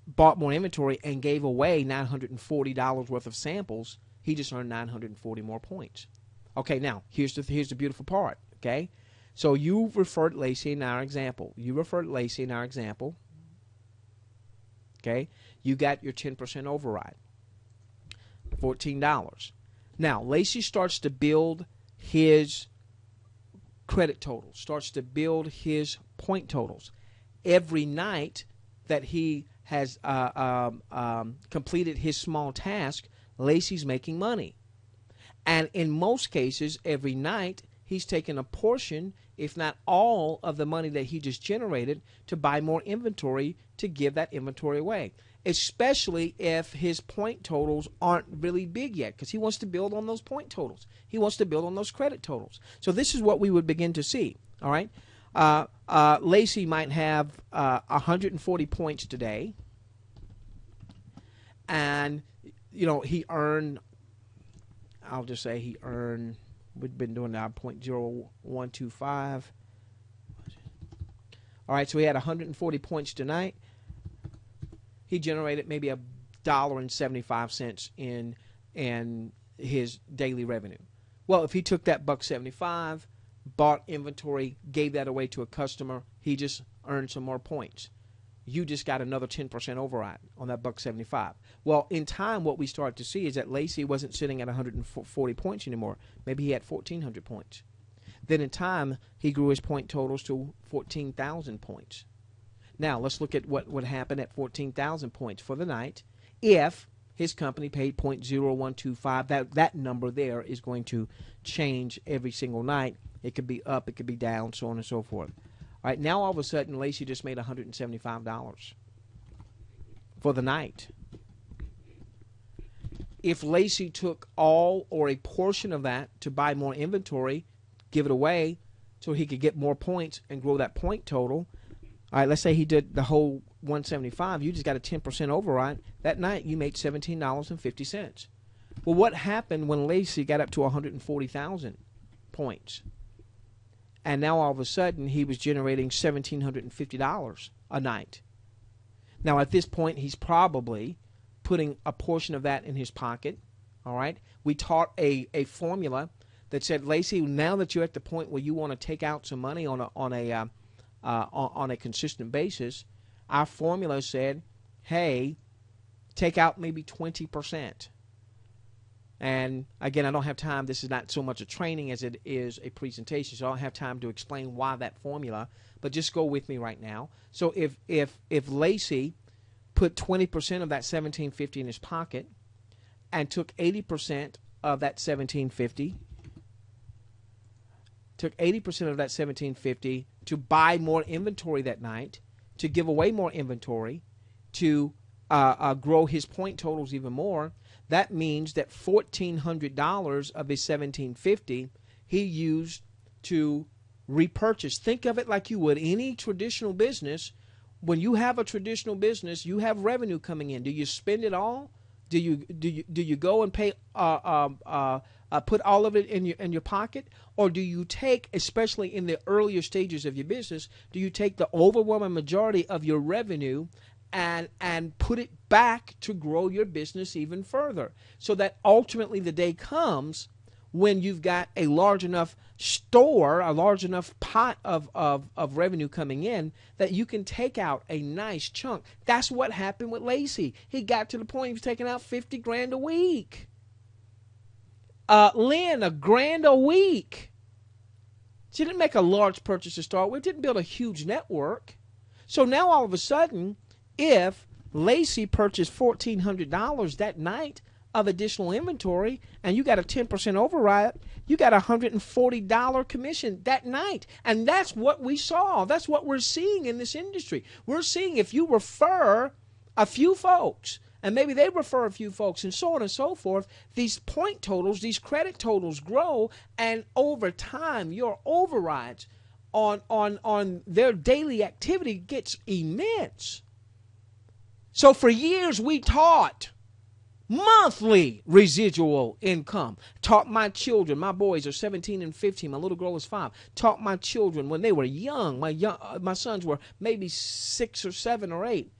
bought more inventory and gave away $940 worth of samples, he just earned 940 more points. Okay, now here's the beautiful part. Okay, so you referred Lacey in our example. Okay, you got your 10% override, $14. Now Lacey starts to build his credit totals, starts to build his point totals. Every night that he has completed his small task, Lacey's making money. And in most cases, every night, he's taking a portion, if not all, of the money that he just generated to buy more inventory to give that inventory away, especially if his point totals aren't really big yet, because he wants to build on those point totals. He wants to build on those credit totals. So this is what we would begin to see, all right? Lacey might have 140 points today, and he earned, I'll just say he earned, we've been doing now 0.0125. All right, so he had 140 points tonight. He generated maybe $1.75 in his daily revenue. Well, if he took that $1.75, bought inventory, gave that away to a customer, he just earned some more points. You just got another 10% override on that $1.75. Well, in time, what we start to see is that Lacey wasn't sitting at 140 points anymore. Maybe he had 1,400 points. Then in time, he grew his point totals to 14,000 points. Now, let's look at what would happen at 14,000 points for the night if his company paid 0.0125. That number there is going to change every single night. It could be up, it could be down, so on and so forth. All right, now all of a sudden, Lacey just made $175 for the night. If Lacey took all or a portion of that to buy more inventory, give it away so he could get more points and grow that point total. All right, let's say he did the whole 175. You just got a 10% override. That night, you made $17.50. Well, what happened when Lacey got up to 140,000 points? And now all of a sudden, he was generating $1,750 a night. Now, at this point, he's probably putting a portion of that in his pocket. All right? We taught a formula that said, Lacey, now that you're at the point where you want to take out some money on a consistent basis, our formula said, hey, take out maybe 20%. And again, I don't have time. This is not so much a training as it is a presentation, so I don't have time to explain why that formula. But just go with me right now. So if Lacey put 20% of that $1,750 in his pocket and took 80% of that $1,750, to buy more inventory that night, to give away more inventory, to grow his point totals even more, that means that $1,400 of his $1,750 he used to repurchase. Think of it like you would any traditional business when you have a traditional business, you have revenue coming in. Do you spend it all? Do you go and pay put all of it in your pocket, or do you take, especially in the earlier stages of your business, do you take the overwhelming majority of your revenue and put it back to grow your business even further, so that ultimately the day comes when you've got a large enough store, a large enough pot of revenue coming in that you can take out a nice chunk. That's what happened with Lacey. He got to the point he was taking out 50 grand a week. Lynn, $1,000 a week. She didn't make a large purchase to start with, didn't build a huge network. So now all of a sudden, if Lacey purchased $1,400 that night of additional inventory and you got a 10% override, you got a $140 commission that night. And that's what we saw. That's what we're seeing in this industry. We're seeing if you refer a few folks, and maybe they refer a few folks, and so on and so forth, these point totals, these credit totals grow, and over time your overrides on their daily activity gets immense. So for years we taught monthly residual income. Taught my children, my boys are 17 and 15, my little girl is 5. Taught my children when they were young, my sons were maybe 6 or 7 or 8.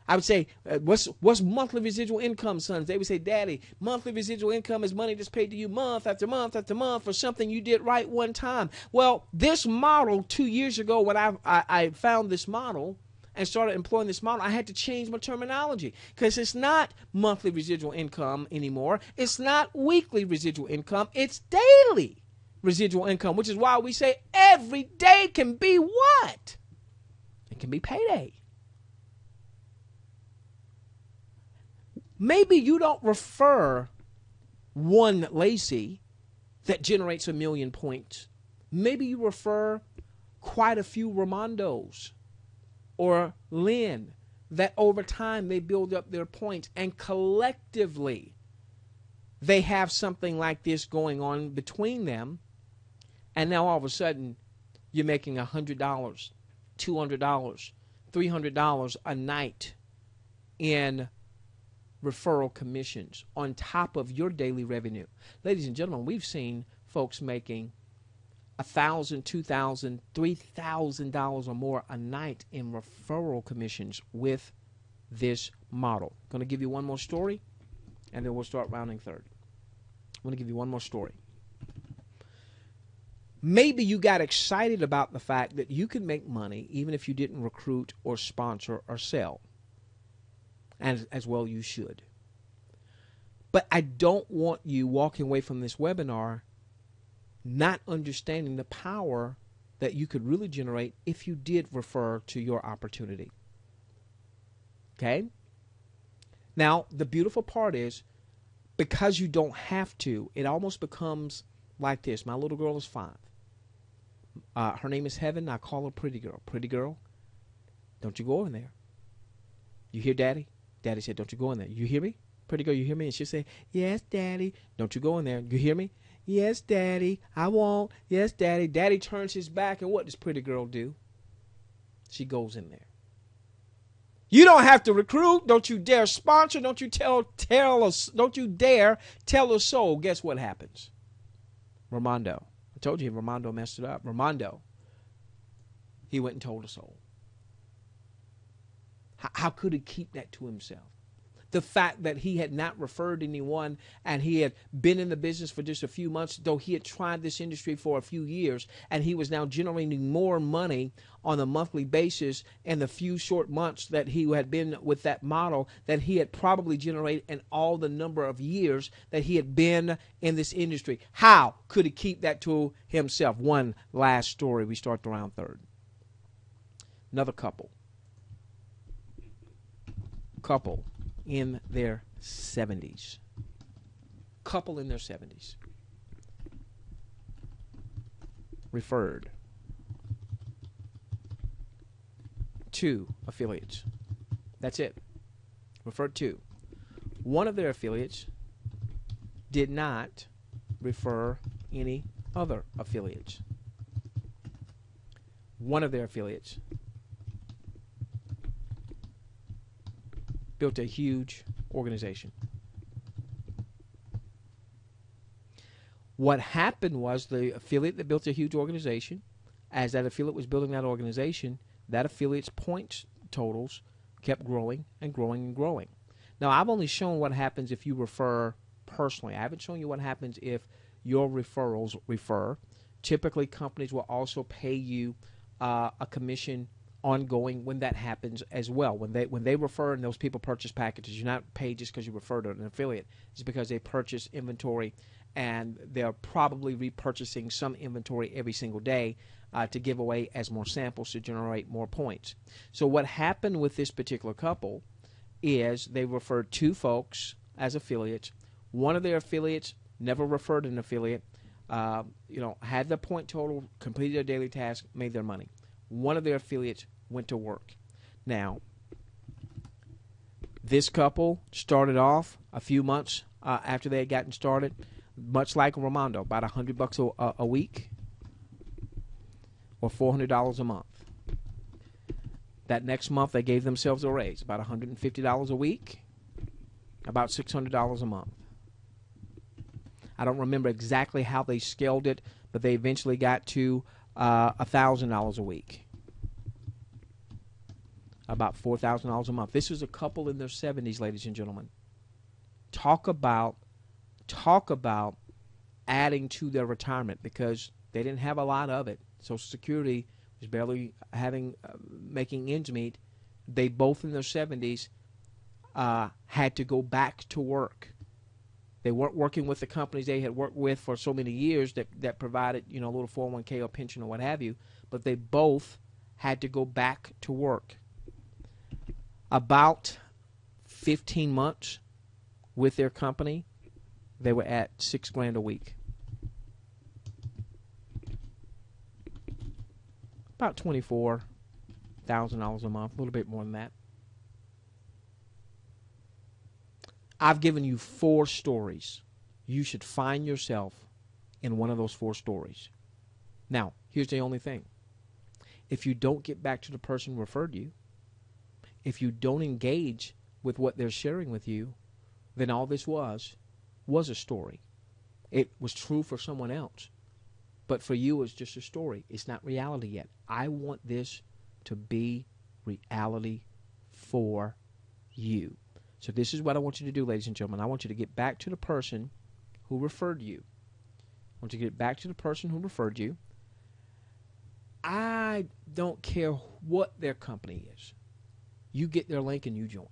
I would say, what's monthly residual income, sons? They would say, Daddy, monthly residual income is money that's paid to you month after month after month for something you did right one time. Well, this model 2 years ago, when I found this model and started employing this model, I had to change my terminology, because it's not monthly residual income anymore. It's not weekly residual income. It's daily residual income, which is why we say every day can be what? It can be payday. Maybe you don't refer one Lacey that generates 1 million points. Maybe you refer quite a few Ramondos or Lynn that over time they build up their points, and collectively they have something like this going on between them, and now all of a sudden you're making $100, $200, $300 a night in referral commissions on top of your daily revenue. Ladies and gentlemen, we've seen folks making $1,000, $2,000, $3,000 or more a night in referral commissions with this model. I'm going to give you one more story, and then we'll start rounding third. I'm going to give you one more story. Maybe you got excited about the fact that you could make money even if you didn't recruit or sponsor or sell. And as well you should. But I don't want you walking away from this webinar not understanding the power that you could really generate if you did refer to your opportunity. Okay? Now, the beautiful part is, because you don't have to, it almost becomes like this. My little girl is 5. Her name is Heaven. I call her Pretty Girl. Pretty Girl, don't you go in there. You hear Daddy? Daddy said, don't you go in there. You hear me? Pretty Girl, you hear me? And she'll say, yes, Daddy. Don't you go in there. You hear me? Yes, Daddy. I won't. Yes, Daddy. Daddy turns his back, and what does Pretty Girl do? She goes in there. You don't have to recruit. Don't you dare sponsor. Don't you don't you dare tell a soul. Guess what happens? Ramondo. I told you Ramondo messed it up. Ramondo. He went and told a soul. How could he keep that to himself? The fact that he had not referred anyone, and he had been in the business for just a few months, though he had tried this industry for a few years, and he was now generating more money on a monthly basis in the few short months that he had been with that model that he had probably generated in all the number of years that he had been in this industry. How could he keep that to himself? One last story. We start the round third. Another couple in their 70s. Couple in their 70s. Referred 2 affiliates. That's it. Referred 2. One of their affiliates did not refer any other affiliates. One of their affiliates built a huge organization. What happened was the affiliate that built a huge organization, as that affiliate was building that organization, that affiliate's points totals kept growing and growing and growing. Now, I've only shown what happens if you refer personally. I haven't shown you what happens if your referrals refer. Typically, companies will also pay you a commission ongoing when that happens as well. When they refer and those people purchase packages, you're not paid just because you refer to an affiliate. It's because they purchase inventory, and they're probably repurchasing some inventory every single day to give away as more samples to generate more points. So what happened with this particular couple is they referred two folks as affiliates. One of their affiliates never referred an affiliate, had the point total, completed their daily task, made their money. One of their affiliates went to work. Now, this couple started off a few months after they had gotten started, much like Ramondo, about $100 a week or $400 a month. That next month, they gave themselves a raise, about $150 a week, about $600 a month. I don't remember exactly how they scaled it, but they eventually got to $1,000 a week, about $4,000 a month. This was a couple in their 70s, ladies and gentlemen. Talk about adding to their retirement, because they didn't have a lot of it. Social Security was barely making ends meet. They both in their 70s had to go back to work. They weren't working with the companies they had worked with for so many years that provided, a little 401k or pension or what have you, but they both had to go back to work. About 15 months with their company, they were at $6,000 a week. About $24,000 a month, a little bit more than that. I've given you 4 stories. You should find yourself in one of those 4 stories. Now, here's the only thing. If you don't get back to the person who referred you, if you don't engage with what they're sharing with you, then all this was a story. It was true for someone else, but for you it's just a story. It's not reality yet. I want this to be reality for you. So this is what I want you to do, ladies and gentlemen. I want you to get back to the person who referred you. I want you to get back to the person who referred you. I don't care what their company is. You get their link and you join.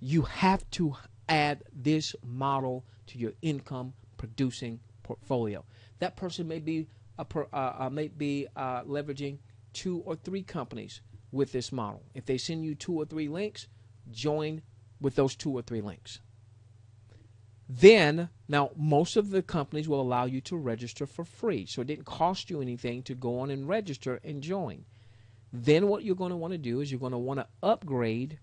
You have to add this model to your income producing portfolio. That person may be leveraging 2 or 3 companies with this model. If they send you 2 or 3 links, join with those 2 or 3 links. Then, now most of the companies will allow you to register for free, so it didn't cost you anything to go on and register and join. Then what you're going to want to do is you're going to want to upgrade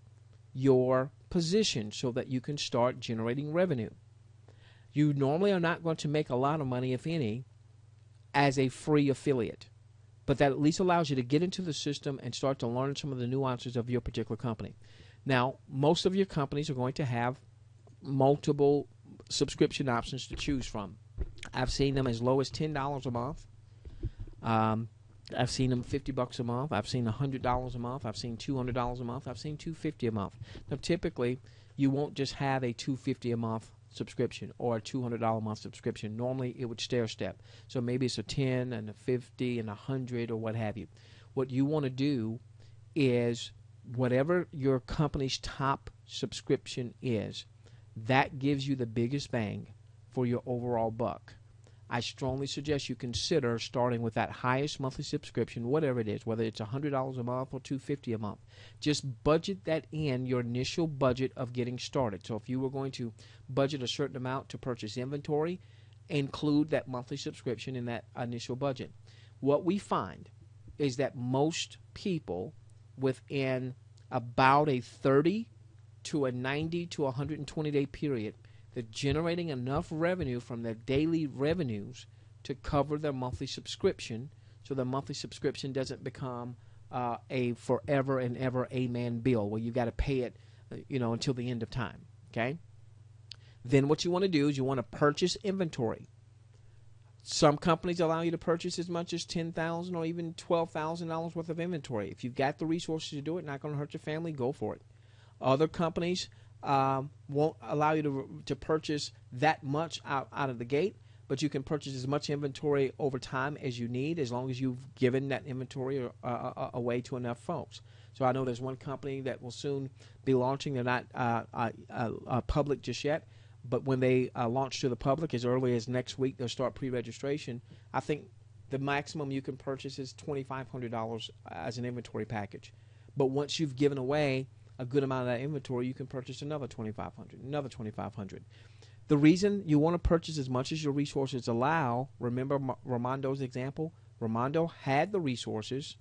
your position so that you can start generating revenue. You normally are not going to make a lot of money, if any, as a free affiliate, but that at least allows you to get into the system and start to learn some of the nuances of your particular company. Now, most of your companies are going to have multiple subscription options to choose from. I've seen them as low as $10 a month. I've seen them $50 a month. I've seen $100 a month. I've seen $200 a month. I've seen $250 a month. Now, typically, you won't just have a $250 a month subscription or a $200 a month subscription. Normally, it would stair step. So maybe it's a $10 and a $50 and a $100 or what have you. What you want to do is whatever your company's top subscription is, that gives you the biggest bang for your overall buck. I strongly suggest you consider starting with that highest monthly subscription, whatever it is, whether it's $100 a month or $250 a month. Just budget that in your initial budget of getting started. So if you were going to budget a certain amount to purchase inventory, include that monthly subscription in that initial budget. What we find is that most people within about a 30 to a 90 to 120 day period, they're generating enough revenue from their daily revenues to cover their monthly subscription, so the monthly subscription doesn't become a forever and ever amen bill where you've got to pay it, until the end of time. Okay. Then what you want to do is you want to purchase inventory. Some companies allow you to purchase as much as $10,000 or even $12,000 worth of inventory. If you've got the resources to do it, not going to hurt your family, go for it. Other companies won't allow you to purchase that much out of the gate, but you can purchase as much inventory over time as you need, as long as you've given that inventory away to enough folks. So I know there's one company that will soon be launching. They're not public just yet, but when they launch to the public as early as next week, they'll start pre-registration. I think the maximum you can purchase is $2,500 as an inventory package. But once you've given away a good amount of that inventory, you can purchase another $2,500, another $2,500. The reason you want to purchase as much as your resources allow, remember Ramondo's example? Ramondo had the resources,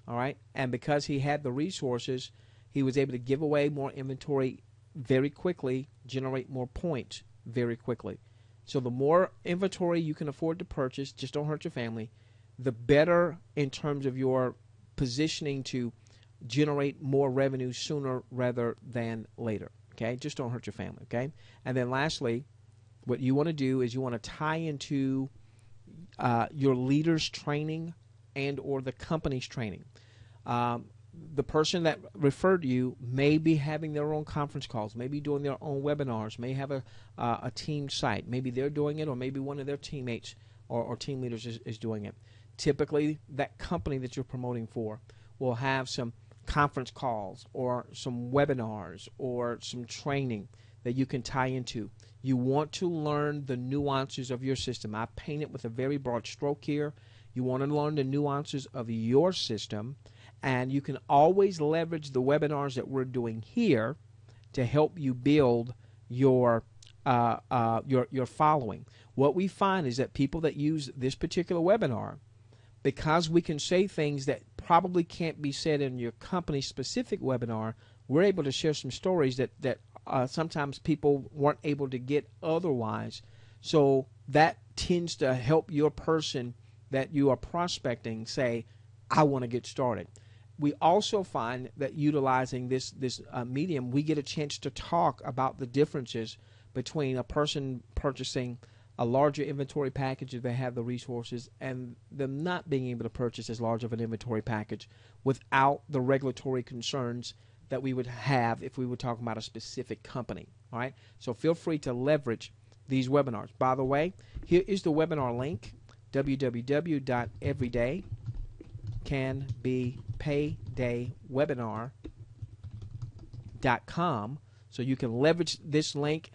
all right? And because he had the resources, he was able to give away more inventory very quickly, generate more points very quickly. So the more inventory you can afford to purchase, just don't hurt your family, the better in terms of your positioning to generate more revenue sooner rather than later. Okay, just don't hurt your family. Okay, and then lastly, what you want to do is you want to tie into your leader's training and or the company's training. The person that referred you may be having their own conference calls, maybe doing their own webinars, may have a team site. Maybe they're doing it, or maybe one of their teammates or team leaders is doing it. Typically, that company that you're promoting for will have some conference calls or some webinars or some training that you can tie into. You want to learn the nuances of your system. I paint it with a very broad stroke here. You want to learn the nuances of your system, and you can always leverage the webinars that we're doing here to help you build your following. What we find is that people that use this particular webinar, because we can say things that probably can't be said in your company-specific webinar, we're able to share some stories that sometimes people weren't able to get otherwise. So that tends to help your person that you are prospecting say, I want to get started. We also find that utilizing this medium, we get a chance to talk about the differences between a person purchasing a larger inventory package if they have the resources and them not being able to purchase as large of an inventory package without the regulatory concerns that we would have if we were talking about a specific company. All right, so feel free to leverage these webinars. By the way, here is the webinar link, www.everydaycanbepayday.webinar.com. So you can leverage this link.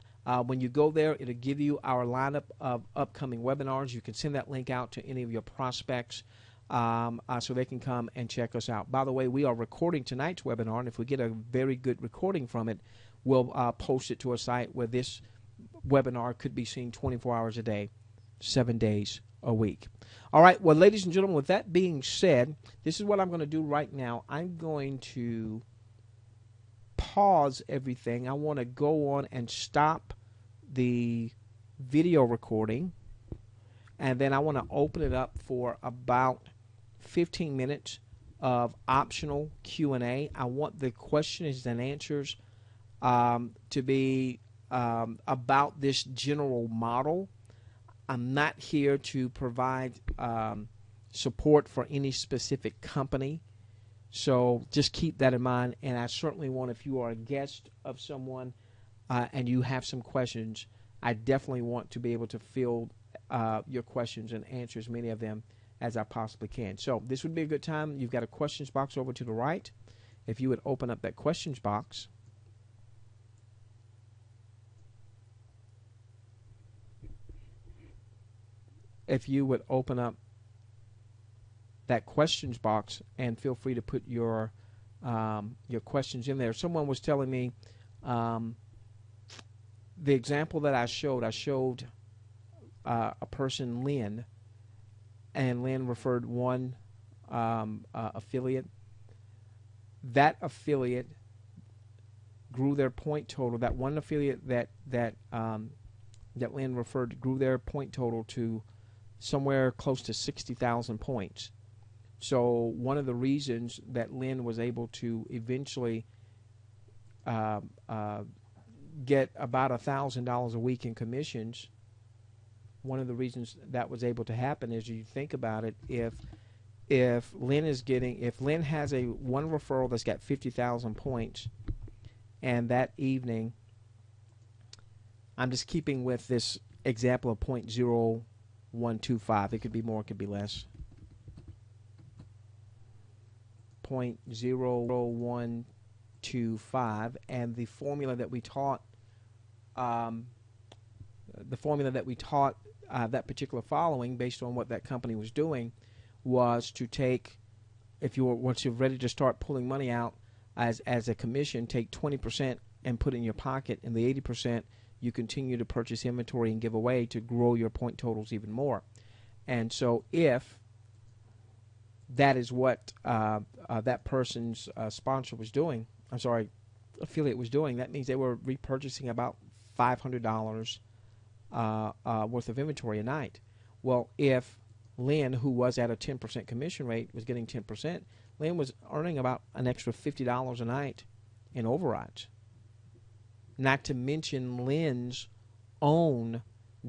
When you go there, it'll give you our lineup of upcoming webinars. You can send that link out to any of your prospects so they can come and check us out. By the way, we are recording tonight's webinar, and if we get a very good recording from it, we'll post it to a site where this webinar could be seen 24 hours a day, 7 days a week. All right, well, ladies and gentlemen, with that being said, this is what I'm going to do right now. I'm going to pause everything. I want to go on and stop the video recording, and then I want to open it up for about 15 minutes of optional Q&A. I want the questions and answers to be about this general model. I'm not here to provide support for any specific company. So just keep that in mind, and I certainly want, if you are a guest of someone and you have some questions, I definitely want to be able to field your questions and answer as many of them as I possibly can. So this would be a good time. You've got a questions box over to the right. If you would open up that questions box. If you would open up that questions box and feel free to put your questions in there. Someone was telling me the example that I showed a person, Lynn, and Lynn referred one affiliate. That affiliate grew their point total. That one affiliate that Lynn referred grew their point total to somewhere close to 60,000 points. So one of the reasons that Lynn was able to eventually uh, uh, get about $1,000 a week in commissions, one of the reasons that was able to happen is, you think about it, if Lynn has a one referral that's got 50,000 points, and that evening, I'm just keeping with this example of 0.0125. It could be more, it could be less. 0.0125, and the formula that we taught, that particular following, based on what that company was doing, was to take, once you're ready to start pulling money out as a commission, take 20% and put it in your pocket, and the 80% you continue to purchase inventory and give away to grow your point totals even more. And so if that is what that person's sponsor was doing, affiliate was doing, that means they were repurchasing about $500 worth of inventory a night. Well, if Lynn, who was at a 10% commission rate, was getting 10%, Lynn was earning about an extra $50 a night in overrides. Not to mention Lynn's own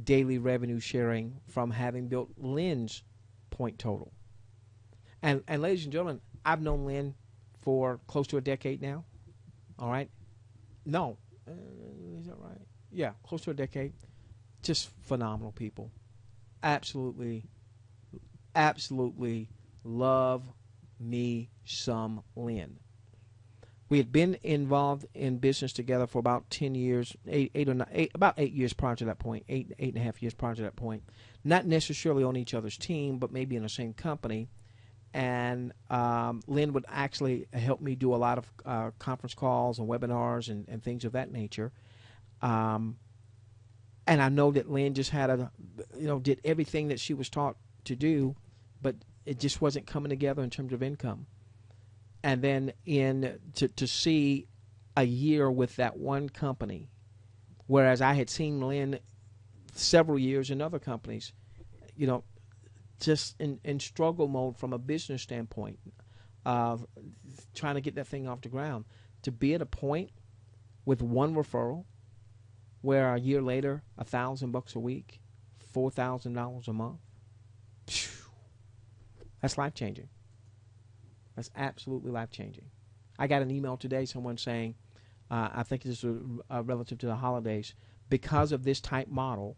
daily revenue sharing from having built Lynn's point total. And ladies and gentlemen, I've known Lynn for close to a decade now. All right? No. Is that right? Yeah, close to a decade. Just phenomenal people. Absolutely love me some Lynn. We had been involved in business together for about 10 years, about 8 years prior to that point, eight and a half years prior to that point. Not necessarily on each other's team, but maybe in the same company. And Lynn would actually help me do a lot of conference calls and webinars and things of that nature. And I know that Lynn just had did everything that she was taught to do, but it just wasn't coming together in terms of income. And then to see a year with that one company, whereas I had seen Lynn several years in other companies, just in struggle mode from a business standpoint, trying to get that thing off the ground. To be at a point with one referral, where a year later, $1,000 a week, $4,000 a month, that's life changing. That's absolutely life changing. I got an email today, someone saying, I think this is relative to the holidays, because of this type model,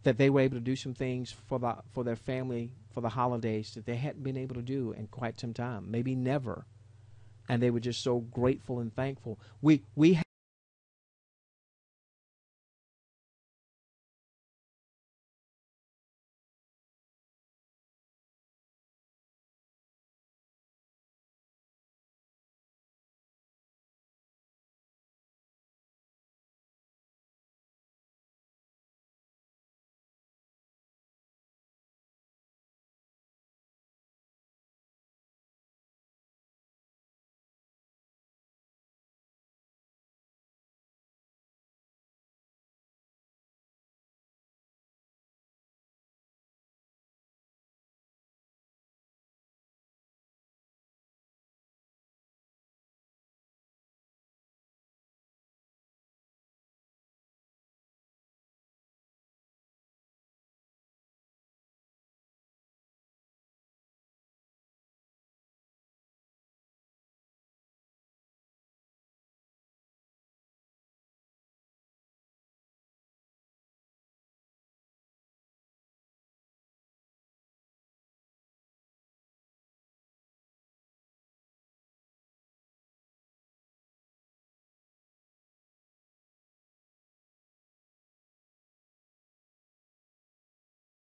that they were able to do some things for their family for the holidays that they hadn't been able to do in quite some time, maybe never. And they were just so grateful and thankful. We